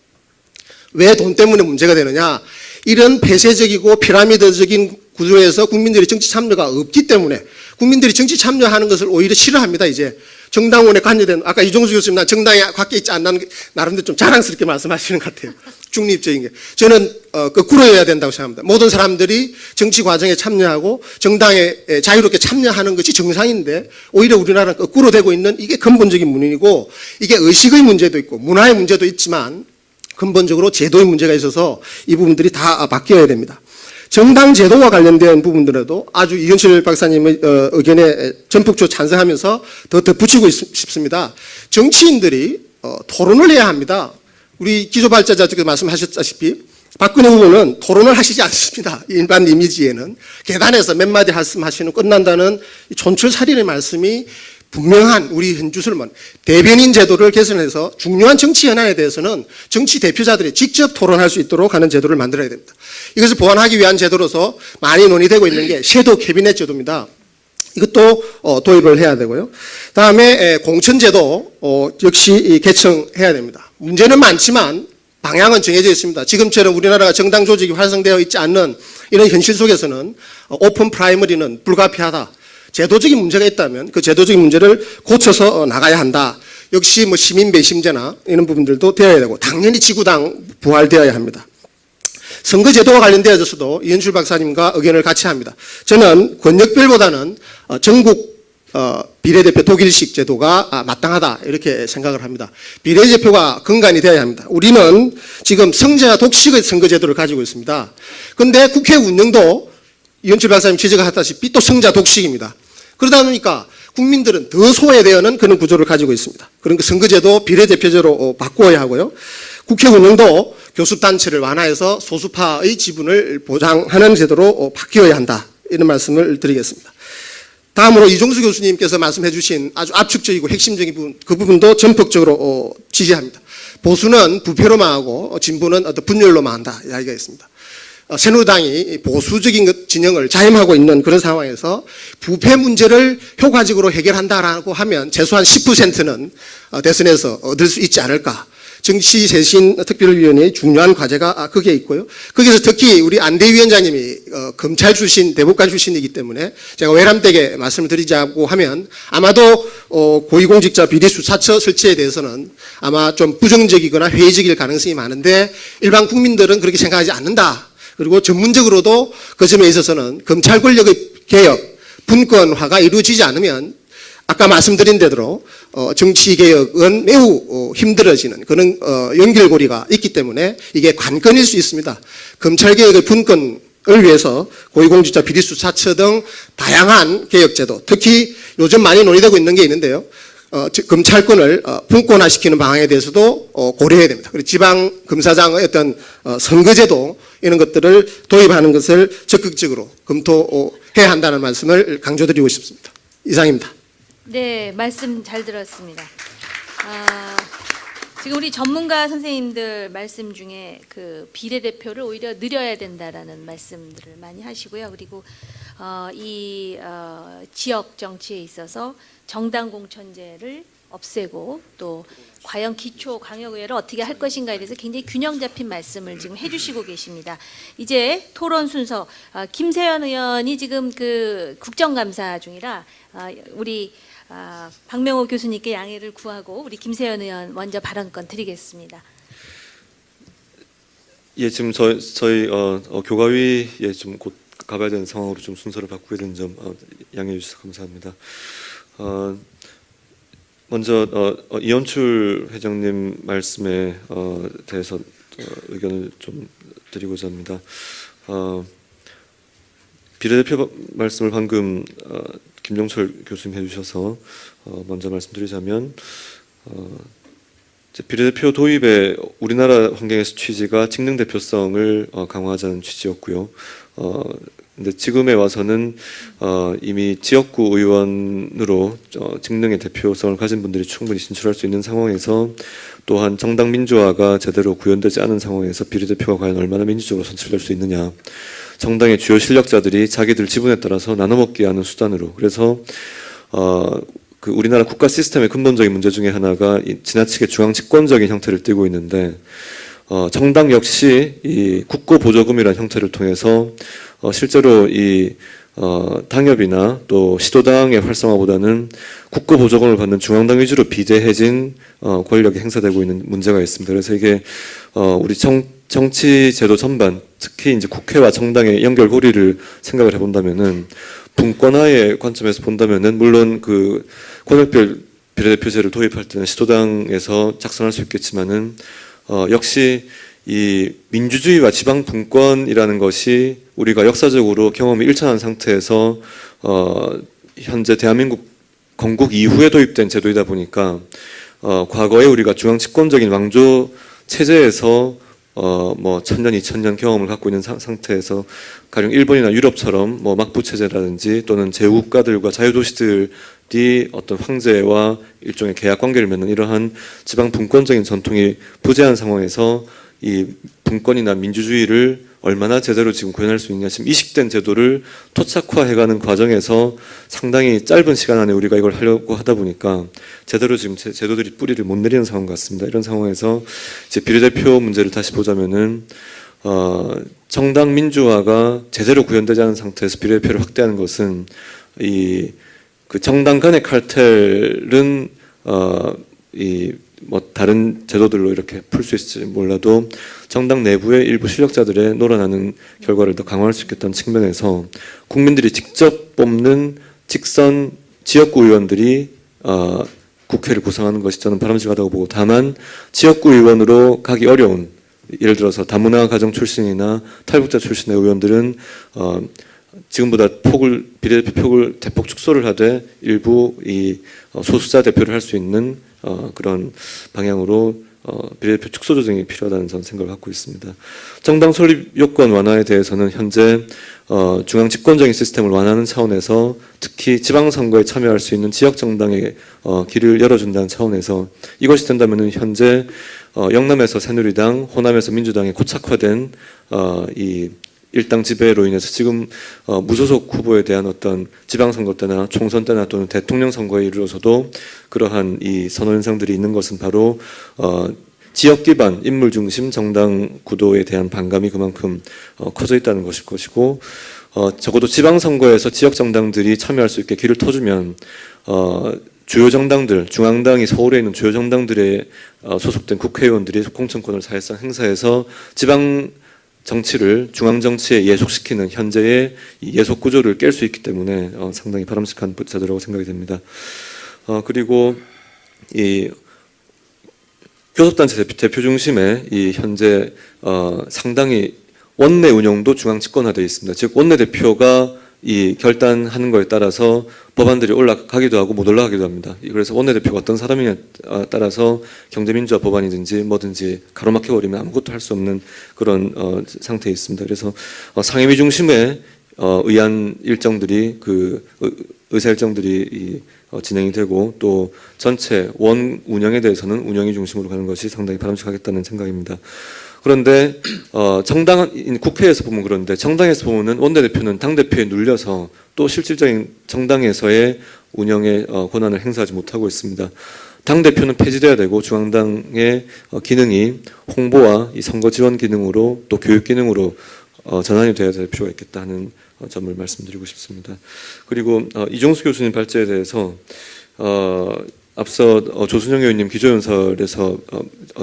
왜 돈 때문에 문제가 되느냐? 이런 폐쇄적이고 피라미드적인 구조에서 국민들이 정치 참여가 없기 때문에 국민들이 정치 참여하는 것을 오히려 싫어합니다. 이제 정당원에 관여된, 아까 이종수 교수님 난 정당에 밖에 있지 않나는 게 나름대로 좀 자랑스럽게 말씀하시는 것 같아요. 중립적인 게. 저는 거꾸로여야 된다고 생각합니다. 모든 사람들이 정치 과정에 참여하고 정당에 자유롭게 참여하는 것이 정상인데 오히려 우리나라는 거꾸로 되고 있는 이게 근본적인 문제이고, 이게 의식의 문제도 있고 문화의 문제도 있지만 근본적으로 제도의 문제가 있어서 이 부분들이 다 바뀌어야 됩니다. 정당 제도와 관련된 부분들에도 아주 이현철 박사님의 의견에 전폭적으로 찬성하면서 더 덧붙이고 싶습니다. 정치인들이 토론을 해야 합니다. 우리 기조발제자께서 말씀하셨다시피 박근혜 후보는 토론을 하시지 않습니다. 일반 이미지에는 계단에서 몇 마디 말씀하시는 끝난다는 촌철살인의 말씀이 분명한 우리 현주술만 대변인 제도를 개선해서 중요한 정치 현안에 대해서는 정치 대표자들이 직접 토론할 수 있도록 하는 제도를 만들어야 됩니다. 이것을 보완하기 위한 제도로서 많이 논의되고 있는 게 섀도우 캐비넷 제도입니다. 이것도 도입을 해야 되고요. 다음에 공천제도 역시 개청해야 됩니다. 문제는 많지만 방향은 정해져 있습니다. 지금처럼 우리나라가 정당 조직이 활성되어 있지 않는 이런 현실 속에서는 오픈 프라이머리는 불가피하다. 제도적인 문제가 있다면 그 제도적인 문제를 고쳐서 나가야 한다. 역시 뭐 시민 배심제나 이런 부분들도 되어야 되고 당연히 지구당 부활되어야 합니다. 선거제도와 관련되어서도 이현출 박사님과 의견을 같이 합니다. 저는 권역별보다는 전국 비례대표 독일식 제도가 마땅하다 이렇게 생각을 합니다. 비례대표가 근간이 되어야 합니다. 우리는 지금 성자 독식의 선거제도를 가지고 있습니다. 그런데 국회 운영도 이현출 박사님 지적하셨다시피 또 성자 독식입니다. 그러다 보니까 국민들은 더 소외되어는 그런 구조를 가지고 있습니다. 그러니까 선거제도 비례대표제로 바꾸어야 하고요. 국회 운영도 교섭단체를 완화해서 소수파의 지분을 보장하는 제도로 바뀌어야 한다. 이런 말씀을 드리겠습니다. 다음으로 이종수 교수님께서 말씀해 주신 아주 압축적이고 핵심적인 부분, 그 부분도 전폭적으로 지지합니다. 보수는 부패로만 하고 진보는 어떤 분열로만 한다. 이야기가 있습니다. 새누리당이 보수적인 진영을 자임하고 있는 그런 상황에서 부패 문제를 효과적으로 해결한다라고 하면 최소한 10%는 대선에서 얻을 수 있지 않을까. 정치쇄신 특별위원회의 중요한 과제가 거기에 있고요. 거기서 특히 우리 안대 위원장님이 검찰 출신, 대법관 출신이기 때문에 제가 외람되게 말씀을 드리자고 하면 아마도 고위공직자 비리수사처 설치에 대해서는 아마 좀 부정적이거나 회의적일 가능성이 많은데 일반 국민들은 그렇게 생각하지 않는다. 그리고 전문적으로도 그 점에 있어서는 검찰 권력의 개혁, 분권화가 이루어지지 않으면 아까 말씀드린 대로 정치개혁은 매우 힘들어지는 그런 연결고리가 있기 때문에 이게 관건일 수 있습니다. 검찰개혁의 분권을 위해서 고위공직자 비리수사처 등 다양한 개혁제도, 특히 요즘 많이 논의되고 있는 게 있는데요. 검찰권을 분권화시키는 방향에 대해서도 고려해야 됩니다. 그리고 지방검사장의 어떤 선거제도 이런 것들을 도입하는 것을 적극적으로 검토해야 한다는 말씀을 강조드리고 싶습니다. 이상입니다. 네, 말씀 잘 들었습니다. 지금 우리 전문가 선생님들 말씀 중에 그 비례대표를 오히려 늘려야 된다라는 말씀들을 많이 하시고요. 그리고 이 지역 정치에 있어서 정당 공천제를 없애고 또 과연 기초 광역의회를 어떻게 할 것인가에 대해서 굉장히 균형 잡힌 말씀을 지금 해주시고 계십니다. 이제 토론 순서 김세연 의원이 지금 그 국정감사 중이라 우리 박명호 교수님께 양해를 구하고 우리 김세연 의원 먼저 발언권 드리겠습니다. 예, 지금 저희 교과위에 좀 곧 가봐야 되는 상황으로 좀 순서를 바꾸게 된 점 양해해 주셔서 감사합니다. 먼저 이현출 회장님 말씀에 대해서 의견을 좀 드리고자 합니다. 비례대표 말씀을 방금 김종철 교수님 해주셔서 먼저 말씀드리자면 비례대표 도입의 우리나라 환경에서 취지가 직능 대표성을 강화하자는 취지였고요. 근데 지금에 와서는 이미 지역구 의원으로 직능의 대표성을 가진 분들이 충분히 진출할 수 있는 상황에서, 또한 정당 민주화가 제대로 구현되지 않은 상황에서 비례대표가 과연 얼마나 민주적으로 선출될 수 있느냐, 정당의 주요 실력자들이 자기들 지분에 따라서 나눠먹기 하는 수단으로, 그래서 그 우리나라 국가 시스템의 근본적인 문제 중에 하나가 지나치게 중앙 집권적인 형태를 띠고 있는데, 정당 역시 이 국고 보조금이라는 형태를 통해서 실제로 이 당협이나 또 시도당의 활성화보다는 국고 보조금을 받는 중앙당 위주로 비대해진 권력이 행사되고 있는 문제가 있습니다. 그래서 이게 우리 정치 제도 전반, 특히 이제 국회와 정당의 연결고리를 생각을 해본다면은, 분권화의 관점에서 본다면은 물론 그 권역별 비례대표제를 도입할 때는 시도당에서 작성할 수 있겠지만은 역시 이 민주주의와 지방 분권이라는 것이 우리가 역사적으로 경험이 일천한 상태에서 현재 대한민국 건국 이후에 도입된 제도이다 보니까 과거에 우리가 중앙 집권적인 왕조 체제에서 뭐 1000년, 2000년 경험을 갖고 있는 상태에서, 가령 일본이나 유럽처럼 뭐 막부 체제라든지 또는 제후국가들과 자유도시들이 어떤 황제와 일종의 계약 관계를 맺는 이러한 지방 분권적인 전통이 부재한 상황에서 이 분권이나 민주주의를 얼마나 제대로 지금 구현할 수 있냐, 지금 이식된 제도를 토착화해가는 과정에서 상당히 짧은 시간 안에 우리가 이걸 하려고 하다 보니까 제대로 지금 제도들이 뿌리를 못 내리는 상황 같습니다. 이런 상황에서 이제 비례대표 문제를 다시 보자면은 정당 민주화가 제대로 구현되지 않은 상태에서 비례대표를 확대하는 것은 이 그 정당 간의 칼텔은 이 뭐 다른 제도들로 이렇게 풀 수 있을지 몰라도 정당 내부의 일부 실력자들의 놀아나는 결과를 더 강화할 수 있겠다는 측면에서 국민들이 직접 뽑는 직선 지역구 의원들이 국회를 구성하는 것이 저는 바람직하다고 보고, 다만 지역구 의원으로 가기 어려운, 예를 들어서 다문화 가정 출신이나 탈북자 출신의 의원들은 지금보다 비례대표 폭을 대폭 축소를 하되 일부 이 소수자 대표를 할 수 있는 그런 방향으로 비례대표 축소 조정이 필요하다는 저는 생각을 갖고 있습니다. 정당 설립 요건 완화에 대해서는 현재 중앙 집권적인 시스템을 완화하는 차원에서, 특히 지방선거에 참여할 수 있는 지역 정당의 길을 열어준다는 차원에서, 이것이 된다면은 현재 영남에서 새누리당, 호남에서 민주당에 고착화된 이 일당 지배로 인해서 지금 무소속 후보에 대한 어떤 지방선거 때나 총선 때나 또는 대통령 선거에 이르러서도 그러한 이 선호 현상들이 있는 것은 바로 지역 기반 인물 중심 정당 구도에 대한 반감이 그만큼 커져 있다는 것일 것이고, 적어도 지방선거에서 지역 정당들이 참여할 수 있게 길을 터주면 주요 정당들, 중앙당이 서울에 있는 주요 정당들의 소속된 국회의원들이 공천권을 사실상 행사해서 지방 정치를 중앙 정치에 예속시키는 현재의 이 예속 구조를 깰 수 있기 때문에 상당히 바람직한 제도라고 생각이 됩니다. 그리고 이 교섭단체 대표 중심의 이 현재 상당히 원내 운영도 중앙 집권화되어 있습니다. 즉 원내 대표가 이 결단하는 거에 따라서 법안들이 올라가기도 하고 못 올라가기도 합니다. 그래서 원내대표가 어떤 사람이냐에 따라서 경제민주화 법안이든지 뭐든지 가로막혀버리면 아무것도 할 수 없는 그런 상태에 있습니다. 그래서 상임위 중심의 의안 일정들이 의사 일정들이 진행이 되고, 또 전체 원 운영에 대해서는 운영위 중심으로 가는 것이 상당히 바람직하겠다는 생각입니다. 그런데 정당 국회에서 보면 그런데 정당에서 보면은 원내대표는 당대표에 눌려서 또 실질적인 정당에서의 운영의 권한을 행사하지 못하고 있습니다. 당대표는 폐지돼야 되고 중앙당의 기능이 홍보와 이 선거 지원 기능으로 또 교육 기능으로 전환이 돼야 될 필요가 있겠다 하는 점을 말씀드리고 싶습니다. 그리고 이종수 교수님 발제에 대해서 앞서 조순영 의원님 기조연설에서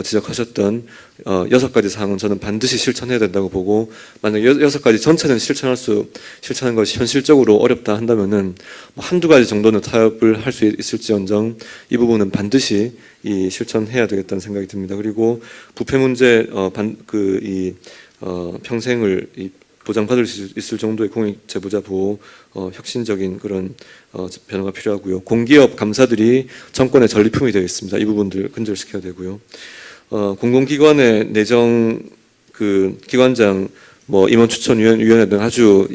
지적하셨던 6가지 사항은 저는 반드시 실천해야 된다고 보고, 만약 6가지 전체는 실천하는 것이 현실적으로 어렵다 한다면은 한두 가지 정도는 타협을 할 수 있을지언정 이 부분은 반드시 실천해야 되겠다는 생각이 듭니다. 그리고 부패 문제 평생을 보장받을 수 있을 정도의 공익 제보자 보호 혁신적인 그런 변화가 필요하고요. 공기업 감사들이 정권의 전리품이 되어 있습니다. 이 부분들 근절시켜야 되고요. 공공기관의 내정 기관장 뭐 임원추천위원회 등 아주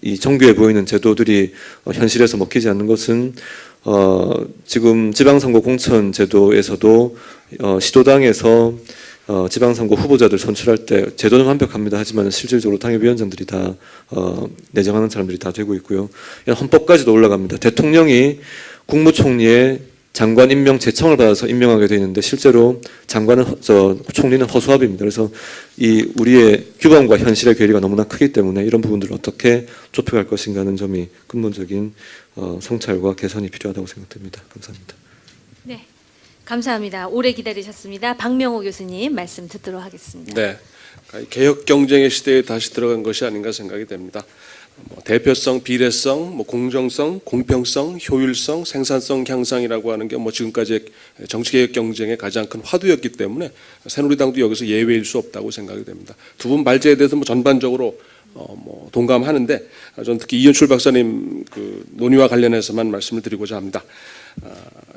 이 정교해 보이는 제도들이 현실에서 먹히지 않는 것은 지금 지방선거 공천 제도에서도 시도당에서 지방선거 후보자들 선출할 때 제도는 완벽합니다. 하지만 실질적으로 당협위원장들이 다 내정하는 사람들이 다 되고 있고요. 헌법까지도 올라갑니다. 대통령이 국무총리의 장관 임명 제청을 받아서 임명하게 되어 있는데 실제로 총리는 허수아비입니다. 그래서 이 우리의 규범과 현실의 괴리가 너무나 크기 때문에 이런 부분들을 어떻게 좁혀갈 것인가 하는 점이 근본적인 성찰과 개선이 필요하다고 생각됩니다. 감사합니다. 네, 감사합니다. 오래 기다리셨습니다. 박명호 교수님 말씀 듣도록 하겠습니다. 네, 개혁 경쟁의 시대에 다시 들어간 것이 아닌가 생각이 됩니다. 대표성, 비례성, 공정성, 공평성, 효율성, 생산성 향상이라고 하는 게 지금까지 정치개혁 경쟁의 가장 큰 화두였기 때문에 새누리당도 여기서 예외일 수 없다고 생각이 됩니다. 두 분 발제에 대해서 전반적으로 동감하는데 저는 특히 이현출 박사님 그 논의와 관련해서만 말씀을 드리고자 합니다.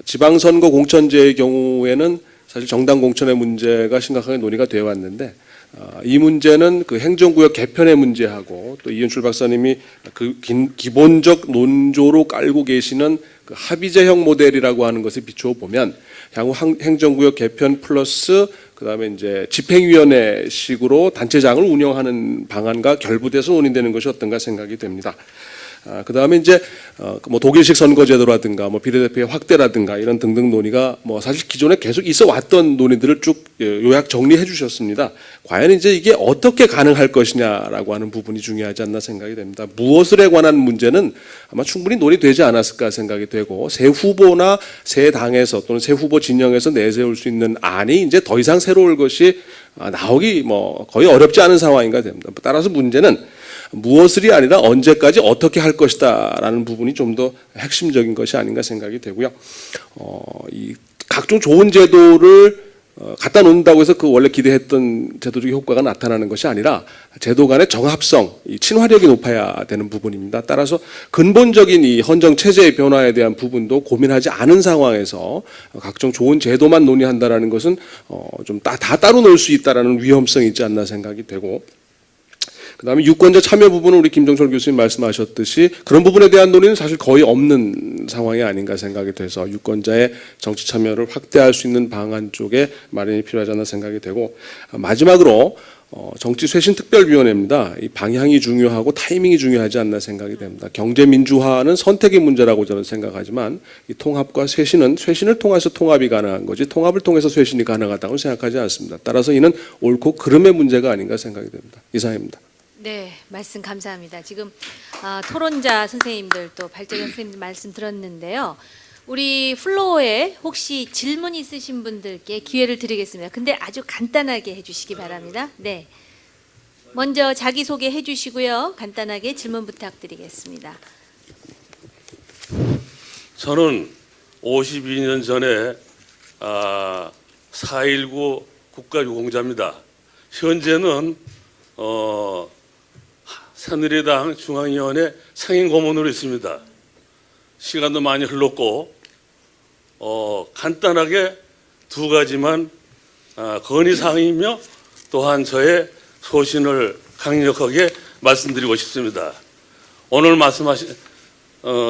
지방선거 공천제의 경우에는 사실 정당 공천의 문제가 심각하게 논의가 되어 왔는데 이 문제는 그 행정구역 개편의 문제하고 또 이현출 박사님이 그 기본적 논조로 깔고 계시는 그 합의제형 모델이라고 하는 것에 비추어 보면 향후 행정구역 개편 플러스 그다음에 이제 집행위원회식으로 단체장을 운영하는 방안과 결부돼서 논의되는 것이 어떤가 생각이 됩니다. 그다음에 이제 독일식 선거제도라든가 비례대표의 확대라든가 이런 등등 논의가 사실 기존에 계속 있어 왔던 논의들을 쭉 요약 정리해 주셨습니다. 과연 이제 이게 어떻게 가능할 것이냐라고 하는 부분이 중요하지 않나 생각이 됩니다. 무엇을에 관한 문제는 아마 충분히 논의되지 않았을까 생각이 되고 새 후보나 새 당에서 또는 새 후보 진영에서 내세울 수 있는 안이 이제 더 이상 새로울 것이 나오기 거의 어렵지 않은 상황인가 됩니다. 따라서 문제는 무엇을이 아니라 언제까지 어떻게 할 것이다라는 부분이 좀 더 핵심적인 것이 아닌가 생각이 되고요. 이 각종 좋은 제도를 갖다 놓는다고 해서 그 원래 기대했던 제도적 효과가 나타나는 것이 아니라 제도 간의 정합성, 이 친화력이 높아야 되는 부분입니다. 따라서 근본적인 이 헌정 체제의 변화에 대한 부분도 고민하지 않은 상황에서 각종 좋은 제도만 논의한다라는 것은 좀 다 따로 놓을 수 있다라는 위험성이 있지 않나 생각이 되고. 그다음에 유권자 참여 부분은 우리 김정철 교수님 말씀하셨듯이 그런 부분에 대한 논의는 사실 거의 없는 상황이 아닌가 생각이 돼서 유권자의 정치 참여를 확대할 수 있는 방안 쪽에 마련이 필요하지 않나 생각이 되고 마지막으로 정치쇄신특별위원회입니다. 이 방향이 중요하고 타이밍이 중요하지 않나 생각이 됩니다. 경제민주화는 선택의 문제라고 저는 생각하지만 이 통합과 쇄신을 통해서 통합이 가능한 거지 통합을 통해서 쇄신이 가능하다고 생각하지 않습니다. 따라서 이는 옳고 그름의 문제가 아닌가 생각이 됩니다. 이상입니다. 네, 말씀 감사합니다. 지금 토론자 선생님들 또 발제자 선생님들 말씀 들었는데요. 우리 플로어에 혹시 질문 있으신 분들께 기회를 드리겠습니다. 근데 아주 간단하게 해주시기 바랍니다. 네, 먼저 자기소개 해주시고요. 간단하게 질문 부탁드리겠습니다. 저는 52년 전에 4.19 국가유공자입니다. 현재는 새누리당 중앙위원회 상임고문으로 있습니다. 시간도 많이 흘렀고 간단하게 두 가지만 건의사항이며 또한 저의 소신을 강력하게 말씀드리고 싶습니다. 오늘 말씀하신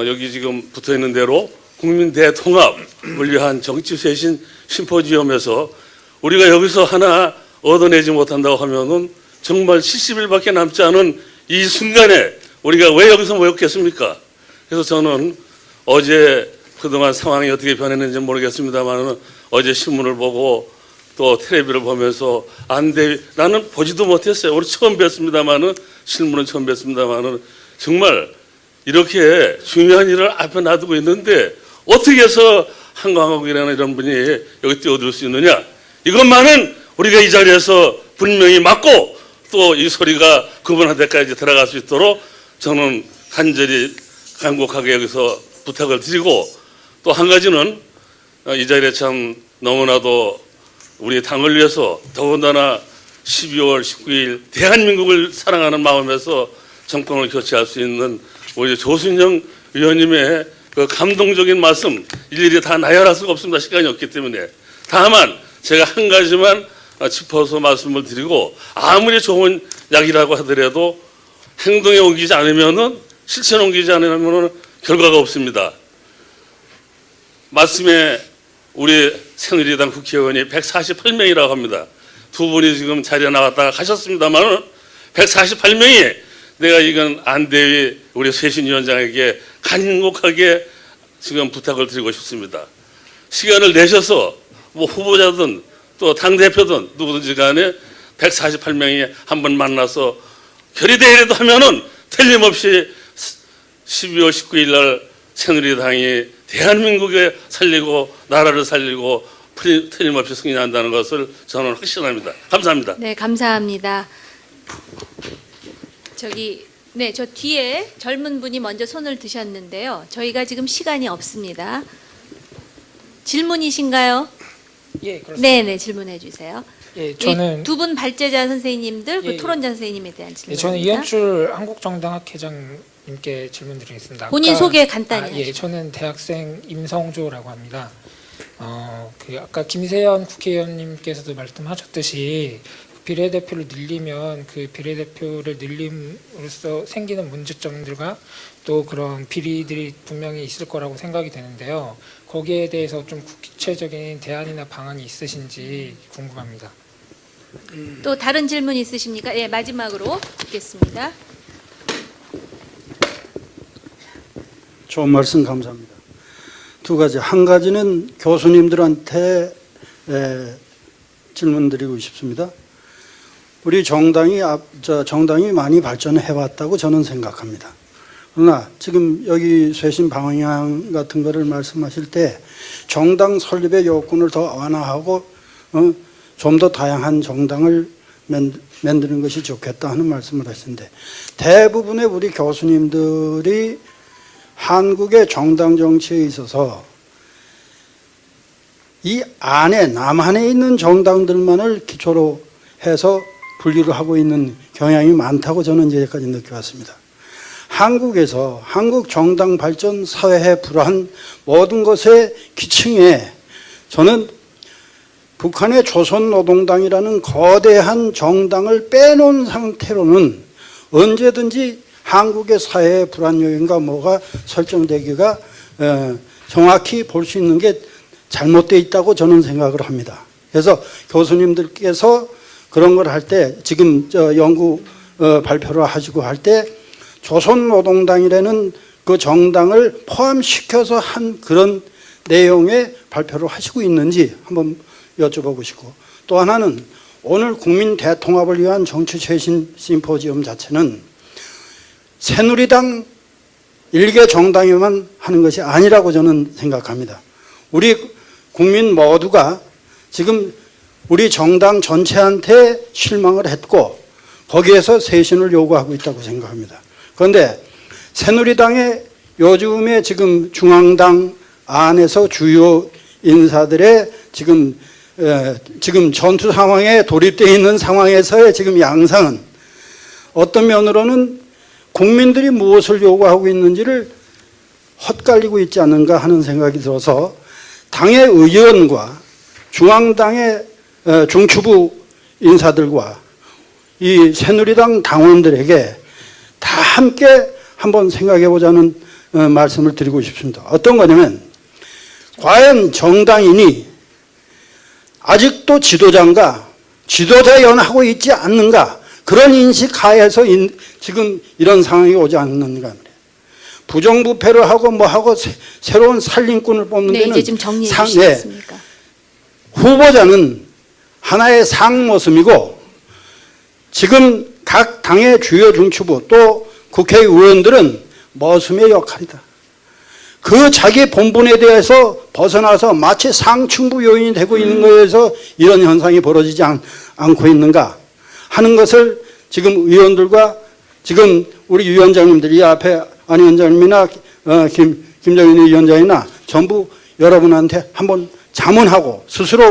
여기 지금 붙어있는 대로 국민 대통합을 위한 정치쇄신 심포지엄에서 우리가 여기서 하나 얻어내지 못한다고 하면은 정말 70일밖에 남지 않은 이 순간에 우리가 왜 여기서 모였겠습니까? 그래서 저는 어제 그동안 상황이 어떻게 변했는지 모르겠습니다만 어제 신문을 보고 또 텔레비를 보면서 나는 보지도 못했어요. 우리 처음 뵀습니다만 실물은 처음 뵀습니다만 정말 이렇게 중요한 일을 앞에 놔두고 있는데 어떻게 해서 한광옥이라는 이런 분이 여기 뛰어들 수 있느냐. 이것만은 우리가 이 자리에서 분명히 막고 또 이 소리가 그분한테까지 들어갈 수 있도록 저는 간절히 간곡하게 여기서 부탁을 드리고 또 한 가지는 이 자리에 참 너무나도 우리 당을 위해서 더군다나 12월 19일 대한민국을 사랑하는 마음에서 정권을 교체할 수 있는 우리 조순영 의원님의 그 감동적인 말씀 일일이 다 나열할 수가 없습니다. 시간이 없기 때문에. 다만 제가 한 가지만 짚어서 말씀을 드리고, 아무리 좋은 약이라고 하더라도 행동에 옮기지 않으면은, 실천에 옮기지 않으면은 결과가 없습니다. 말씀에 우리 새누리당 국회의원이 148명이라고 합니다. 두 분이 지금 자리에 나갔다가 가셨습니다만 148명이 내가 이건 안대위 우리 쇄신위원장에게 간곡하게 지금 부탁을 드리고 싶습니다. 시간을 내셔서 뭐 후보자든 또 당대표든 누구든지 간에 148명이 한번 만나서 결의대회라도 하면은 틀림없이 12월 19일 날 새누리당이 대한민국에 살리고 나라를 살리고 틀림없이 승리한다는 것을 저는 확신합니다. 감사합니다. 네, 감사합니다. 네, 저 뒤에 젊은 분이 먼저 손을 드셨는데요. 저희가 지금 시간이 없습니다. 질문이신가요? 예, 그렇습니다. 네, 네, 질문해 주세요. 예, 저는 두 분 발제자 선생님들, 그 예, 토론자 선생님에 대한 예, 질문입니다. 저는 이현출 한국정당학회장님께 질문드리겠습니다. 본인 소개 간단히 예, 저는 대학생 임성조라고 합니다. 아까 김세연 국회의원님께서도 말씀하셨듯이 비례대표를 늘리면 그 비례대표를 늘림으로써 생기는 문제점들과 또 그런 비리들이 분명히 있을 거라고 생각이 되는데요. 거기에 대해서 좀 구체적인 대안이나 방안이 있으신지 궁금합니다. 또 다른 질문 있으십니까? 예, 마지막으로 듣겠습니다. 좋은 말씀 감사합니다. 두 가지. 한 가지는 교수님들한테 질문드리고 싶습니다. 우리 정당이 많이 발전해왔다고 저는 생각합니다. 그러나 지금 여기 쇄신 방향 같은 거를 말씀하실 때 정당 설립의 요건을 더 완화하고 좀 더 다양한 정당을 만드는 것이 좋겠다 하는 말씀을 하시는데, 대부분의 우리 교수님들이 한국의 정당 정치에 있어서 이 안에 남한에 있는 정당들만을 기초로 해서 분류를 하고 있는 경향이 많다고 저는 이제까지 느껴왔습니다. 한국에서 한국 정당 발전, 사회 불안 모든 것의 기층에 저는 북한의 조선노동당이라는 거대한 정당을 빼놓은 상태로는 언제든지 한국의 사회의 불안 요인과 뭐가 설정되기가 정확히 볼 수 있는 게 잘못되어 있다고 저는 생각을 합니다. 그래서 교수님들께서 그런 걸 할 때 지금 연구 발표를 하시고 할 때 조선노동당이라는 그 정당을 포함시켜서 한 그런 내용의 발표를 하시고 있는지 한번 여쭤보고 싶고, 또 하나는 오늘 국민 대통합을 위한 정치 쇄신 심포지엄 자체는 새누리당 일개 정당에만 하는 것이 아니라고 저는 생각합니다. 우리 국민 모두가 지금 우리 정당 전체한테 실망을 했고 거기에서 쇄신을 요구하고 있다고 생각합니다. 그런데 새누리당의 요즘에 지금 중앙당 안에서 주요 인사들의 지금 전투 상황에 돌입되어 있는 상황에서의 지금 양상은 어떤 면으로는 국민들이 무엇을 요구하고 있는지를 헛갈리고 있지 않는가 하는 생각이 들어서 당의 의원과 중앙당의 중추부 인사들과 이 새누리당 당원들에게 다 함께 한번 생각해 보자는 말씀을 드리고 싶습니다. 어떤 거냐면, 과연 정당인이 아직도 지도자인가, 지도자 연하고 있지 않는가, 그런 인식 하에서 지금 이런 상황이 오지 않는가 말이에요. 부정부패를 하고 뭐 하고 새로운 살림꾼을 뽑는 네, 데는 이제 좀 정리해 주시겠습니까? 후보자는 하나의 상모습이고 지금 각 당의 주요 중추부 또 국회의원들은 머슴의 역할이다. 그 자기 본분에 대해서 벗어나서 마치 상층부 요인이 되고 있는 것에서 이런 현상이 벌어지지 않고 있는가 하는 것을 지금 의원들과 지금 우리 위원장님들, 이 앞에 안 위원장님이나 김정인 위원장이나 전부 여러분한테 한번 자문하고 스스로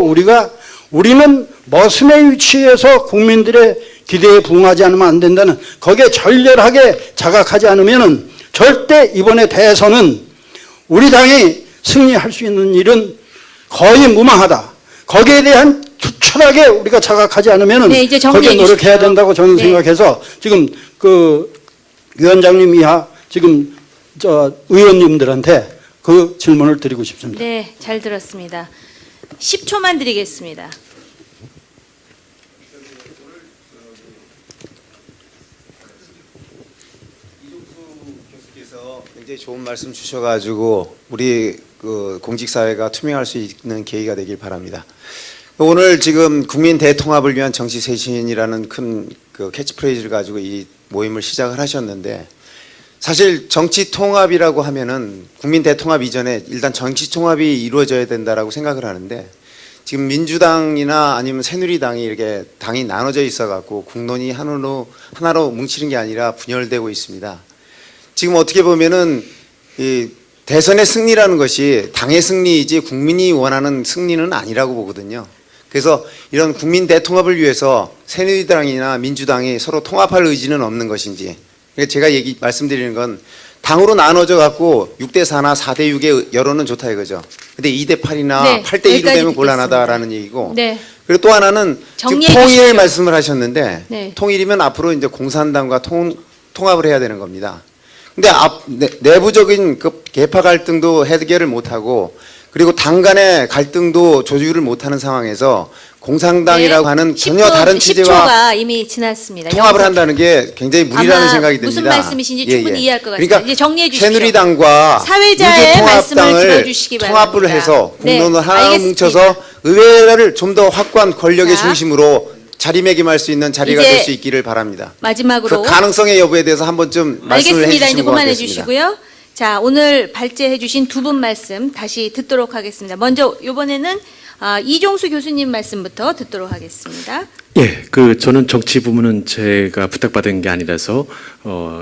우리는 머슴의 위치에서 국민들의 기대에 부응하지 않으면 안 된다는, 거기에 절렬하게 자각하지 않으면 절대 이번에 대선은 우리 당이 승리할 수 있는 일은 거의 무망하다. 거기에 대한 철저하게 우리가 자각하지 않으면은 네, 이제 정리해 거기에 노력해야 주십시오. 된다고 저는 네. 생각해서 지금 그 위원장님 이하 지금 저 의원님들한테 그 질문을 드리고 싶습니다. 네, 잘 들었습니다. 10초만 드리겠습니다. 교수께서 굉장히 좋은 말씀 주셔가지고 우리 그 공직사회가 투명할 수 있는 계기가 되길 바랍니다. 오늘 지금 국민 대통합을 위한 정치 쇄신이라는 큰 그 캐치프레이즈를 가지고 이 모임을 시작을 하셨는데, 사실 정치 통합이라고 하면은 국민 대통합 이전에 일단 정치 통합이 이루어져야 된다라고 생각을 하는데, 지금 민주당이나 아니면 새누리당이 이렇게 당이 나눠져 있어갖고 국론이 하나로 뭉치는 게 아니라 분열되고 있습니다. 지금 어떻게 보면은 이 대선의 승리라는 것이 당의 승리이지 국민이 원하는 승리는 아니라고 보거든요. 그래서 이런 국민 대통합을 위해서 새누리당이나 민주당이 서로 통합할 의지는 없는 것인지, 제가 말씀드리는 건 당으로 나눠져 갖고 6대4나 4대6의 여론은 좋다 이거죠. 근데 2대8이나 네, 8대2로 되면 여기까지 곤란하다라는 얘기고, 네. 그리고 또 하나는 지금 정리해 통일 주십시오. 말씀을 하셨는데, 네. 통일이면 앞으로 이제 공산당과 통합을 해야 되는 겁니다. 근데 내부적인 그 계파 갈등도 해결을 못하고, 그리고 당 간의 갈등도 조율을 못하는 상황에서 공산당이라고 하는 전혀 다른 체제와 10초가 이미 지났습니다. 통합을 한다는 게 굉장히 무리라는 아마 생각이 듭니다. 무슨 말씀이신지 충분히 이해할 것 같습니다. 그러니까 이제 정리해 주십시오. 새누리당과 사회자의 말씀을 민주통합당을 들어주시기 통합을 바랍니다. 해서 네, 공론을 하나 알겠습니다. 뭉쳐서 의회를 좀 더 확고한 권력의 자. 중심으로 자리매김할 수 있는 자리가 이제 될 수 있기를 바랍니다. 마지막으로 그 가능성의 여부에 대해서 한 번쯤 말씀을 알겠습니다. 이제 해주시면 그만해 고맙겠습니다. 주시고요. 자, 오늘 발제해 주신 두 분 말씀 다시 듣도록 하겠습니다. 먼저 이번에는 이종수 교수님 말씀부터 듣도록 하겠습니다. 예, 저는 정치 부문은 제가 부탁받은 게 아니라서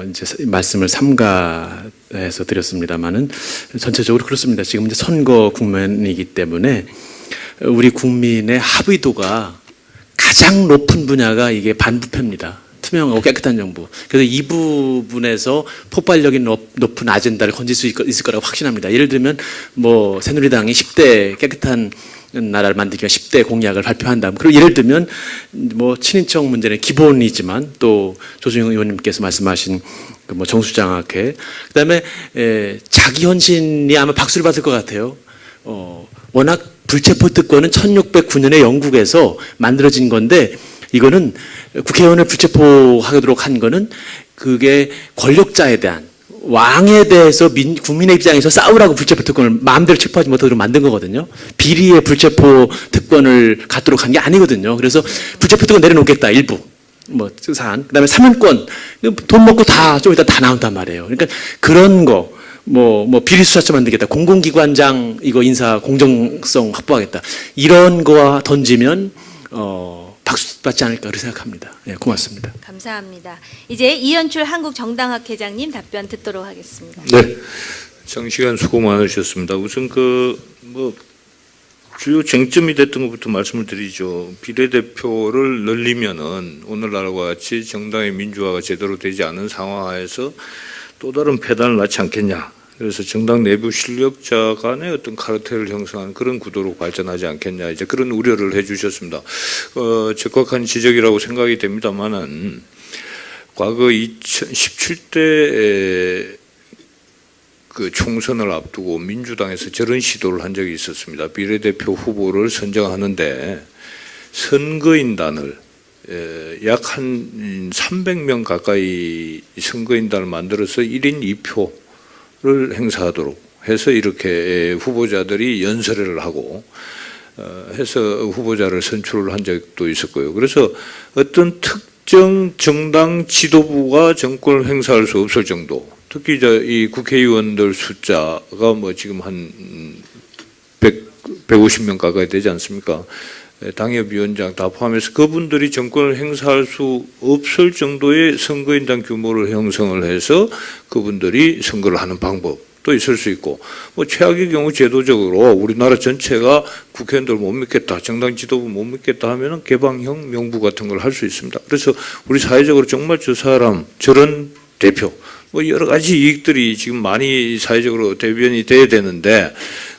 이제 말씀을 삼가해서 드렸습니다만은 전체적으로 그렇습니다. 지금 이제 선거 국면이기 때문에 우리 국민의 합의도가 가장 높은 분야가 이게 반부패입니다. 투명하고 깨끗한 정부. 그래서 이 부분에서 폭발력이 높은 아젠다를 건질 수 있을 거라고 확신합니다. 예를 들면 뭐 새누리당이 10대 깨끗한 나라를 만들기 위한 10대 공약을 발표한다면, 그리고 예를 들면 뭐 친인척 문제는 기본이지만 또 조준영 의원님께서 말씀하신 그 뭐 정수장학회, 그다음에 자기 헌신이 아마 박수를 받을 것 같아요. 워낙 불체포 특권은 1609년에 영국에서 만들어진 건데, 이거는 국회의원을 불체포하도록 한 거는 그게 권력자에 대한, 왕에 대해서 국민의 입장에서 싸우라고 불체포 특권을 마음대로 체포하지 못하도록 만든 거거든요. 비리의 불체포 특권을 갖도록 한 게 아니거든요. 그래서 불체포 특권 내려놓겠다, 일부. 뭐 사안. 그다음에 사면권, 돈 먹고 좀 이따 다 나온단 말이에요. 그러니까 그런 거, 뭐 비리수사처 만들겠다, 공공기관장 이거 인사 공정성 확보하겠다, 이런 거와 던지면 박수 받지 않을까 그렇게 생각합니다. 예, 고맙습니다. 감사합니다. 이제 이현출 한국정당학회장님 답변 듣도록 하겠습니다. 네, 장시간 수고 많으셨습니다. 우선 뭐 주요 쟁점이 됐던 것부터 말씀을 드리죠. 비례대표를 늘리면은 오늘날과 같이 정당의 민주화가 제대로 되지 않은 상황하에서 또 다른 폐단을 낳지 않겠냐. 그래서 정당 내부 실력자 간의 어떤 카르텔을 형성하는 그런 구도로 발전하지 않겠냐, 이제 그런 우려를 해주셨습니다. 적확한 지적이라고 생각이 됩니다만은 과거 2017대 그 총선을 앞두고 민주당에서 저런 시도를 한 적이 있었습니다. 비례대표 후보를 선정하는데 선거인단을 약 한 300명 가까이 선거인단을 만들어서 1인 2표를 행사하도록 해서 이렇게 후보자들이 연설회를 하고 해서 후보자를 선출을 한 적도 있었고요. 그래서 어떤 특정 정당 지도부가 정권을 행사할 수 없을 정도, 특히 이 국회의원들 숫자가 뭐 지금 한 150명 가까이 되지 않습니까? 당협위원장 다 포함해서 그분들이 정권을 행사할 수 없을 정도의 선거인단 규모를 형성을 해서 그분들이 선거를 하는 방법도 있을 수 있고, 뭐 최악의 경우 제도적으로 우리나라 전체가 국회의원들 못 믿겠다, 정당 지도부 못 믿겠다 하면은 개방형 명부 같은 걸 할 수 있습니다. 그래서 우리 사회적으로 정말 저 사람, 저런 대표, 뭐 여러 가지 이익들이 지금 많이 사회적으로 대변이 돼야 되는데,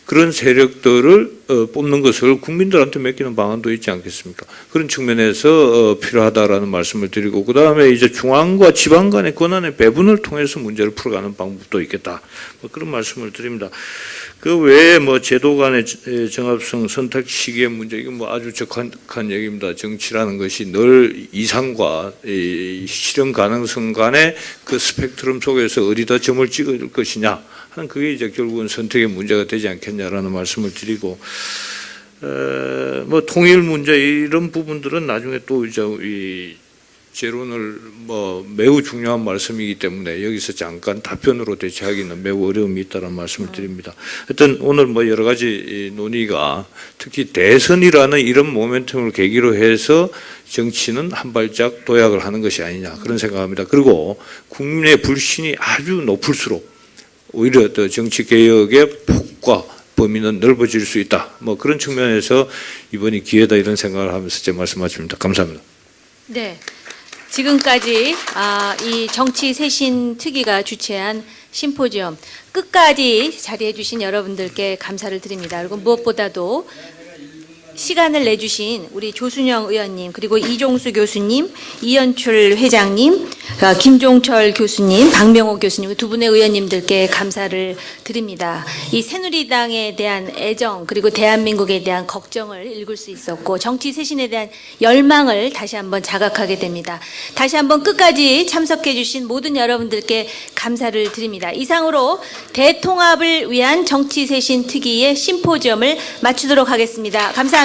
그런 세력들을 뽑는 것을 국민들한테 맡기는 방안도 있지 않겠습니까? 그런 측면에서 필요하다라는 말씀을 드리고, 그 다음에 이제 중앙과 지방 간의 권한의 배분을 통해서 문제를 풀어가는 방법도 있겠다. 뭐 그런 말씀을 드립니다. 그 외에 뭐 제도 간의 정합성 선택 시기의 문제, 이건 뭐 아주 적한 얘기입니다. 정치라는 것이 늘 이상과 이 실현 가능성 간의 그 스펙트럼 속에서 어디다 점을 찍을 것이냐 하는, 그게 이제 결국은 선택의 문제가 되지 않겠냐라는 말씀을 드리고, 뭐 통일 문제 이런 부분들은 나중에 또 이제 이 재론을 뭐 매우 중요한 말씀이기 때문에 여기서 잠깐 답변으로 대체하기는 매우 어려움이 있다는 말씀을 드립니다. 하여튼 오늘 뭐 여러 가지 논의가 특히 대선이라는 이런 모멘텀을 계기로 해서 정치는 한 발짝 도약을 하는 것이 아니냐 그런 생각합니다. 그리고 국민의 불신이 아주 높을수록 오히려 더 정치 개혁의 폭과 범위는 넓어질 수 있다. 뭐 그런 측면에서 이번이 기회다 이런 생각을 하면서 제 말씀 마칩니다. 감사합니다. 네. 지금까지 이 정치 쇄신 특위가 주최한 심포지엄 끝까지 자리해 주신 여러분들께 감사를 드립니다. 그리고 무엇보다도 시간을 내주신 우리 조순영 의원님, 그리고 이종수 교수님, 이현출 회장님, 김종철 교수님, 박명호 교수님, 두 분의 의원님들께 감사를 드립니다. 이 새누리당에 대한 애정, 그리고 대한민국에 대한 걱정을 읽을 수 있었고, 정치 쇄신에 대한 열망을 다시 한번 자각하게 됩니다. 다시 한번 끝까지 참석해 주신 모든 여러분들께 감사를 드립니다. 이상으로 대통합을 위한 정치 쇄신 특위의 심포지엄을 마치도록 하겠습니다. 감사합니다.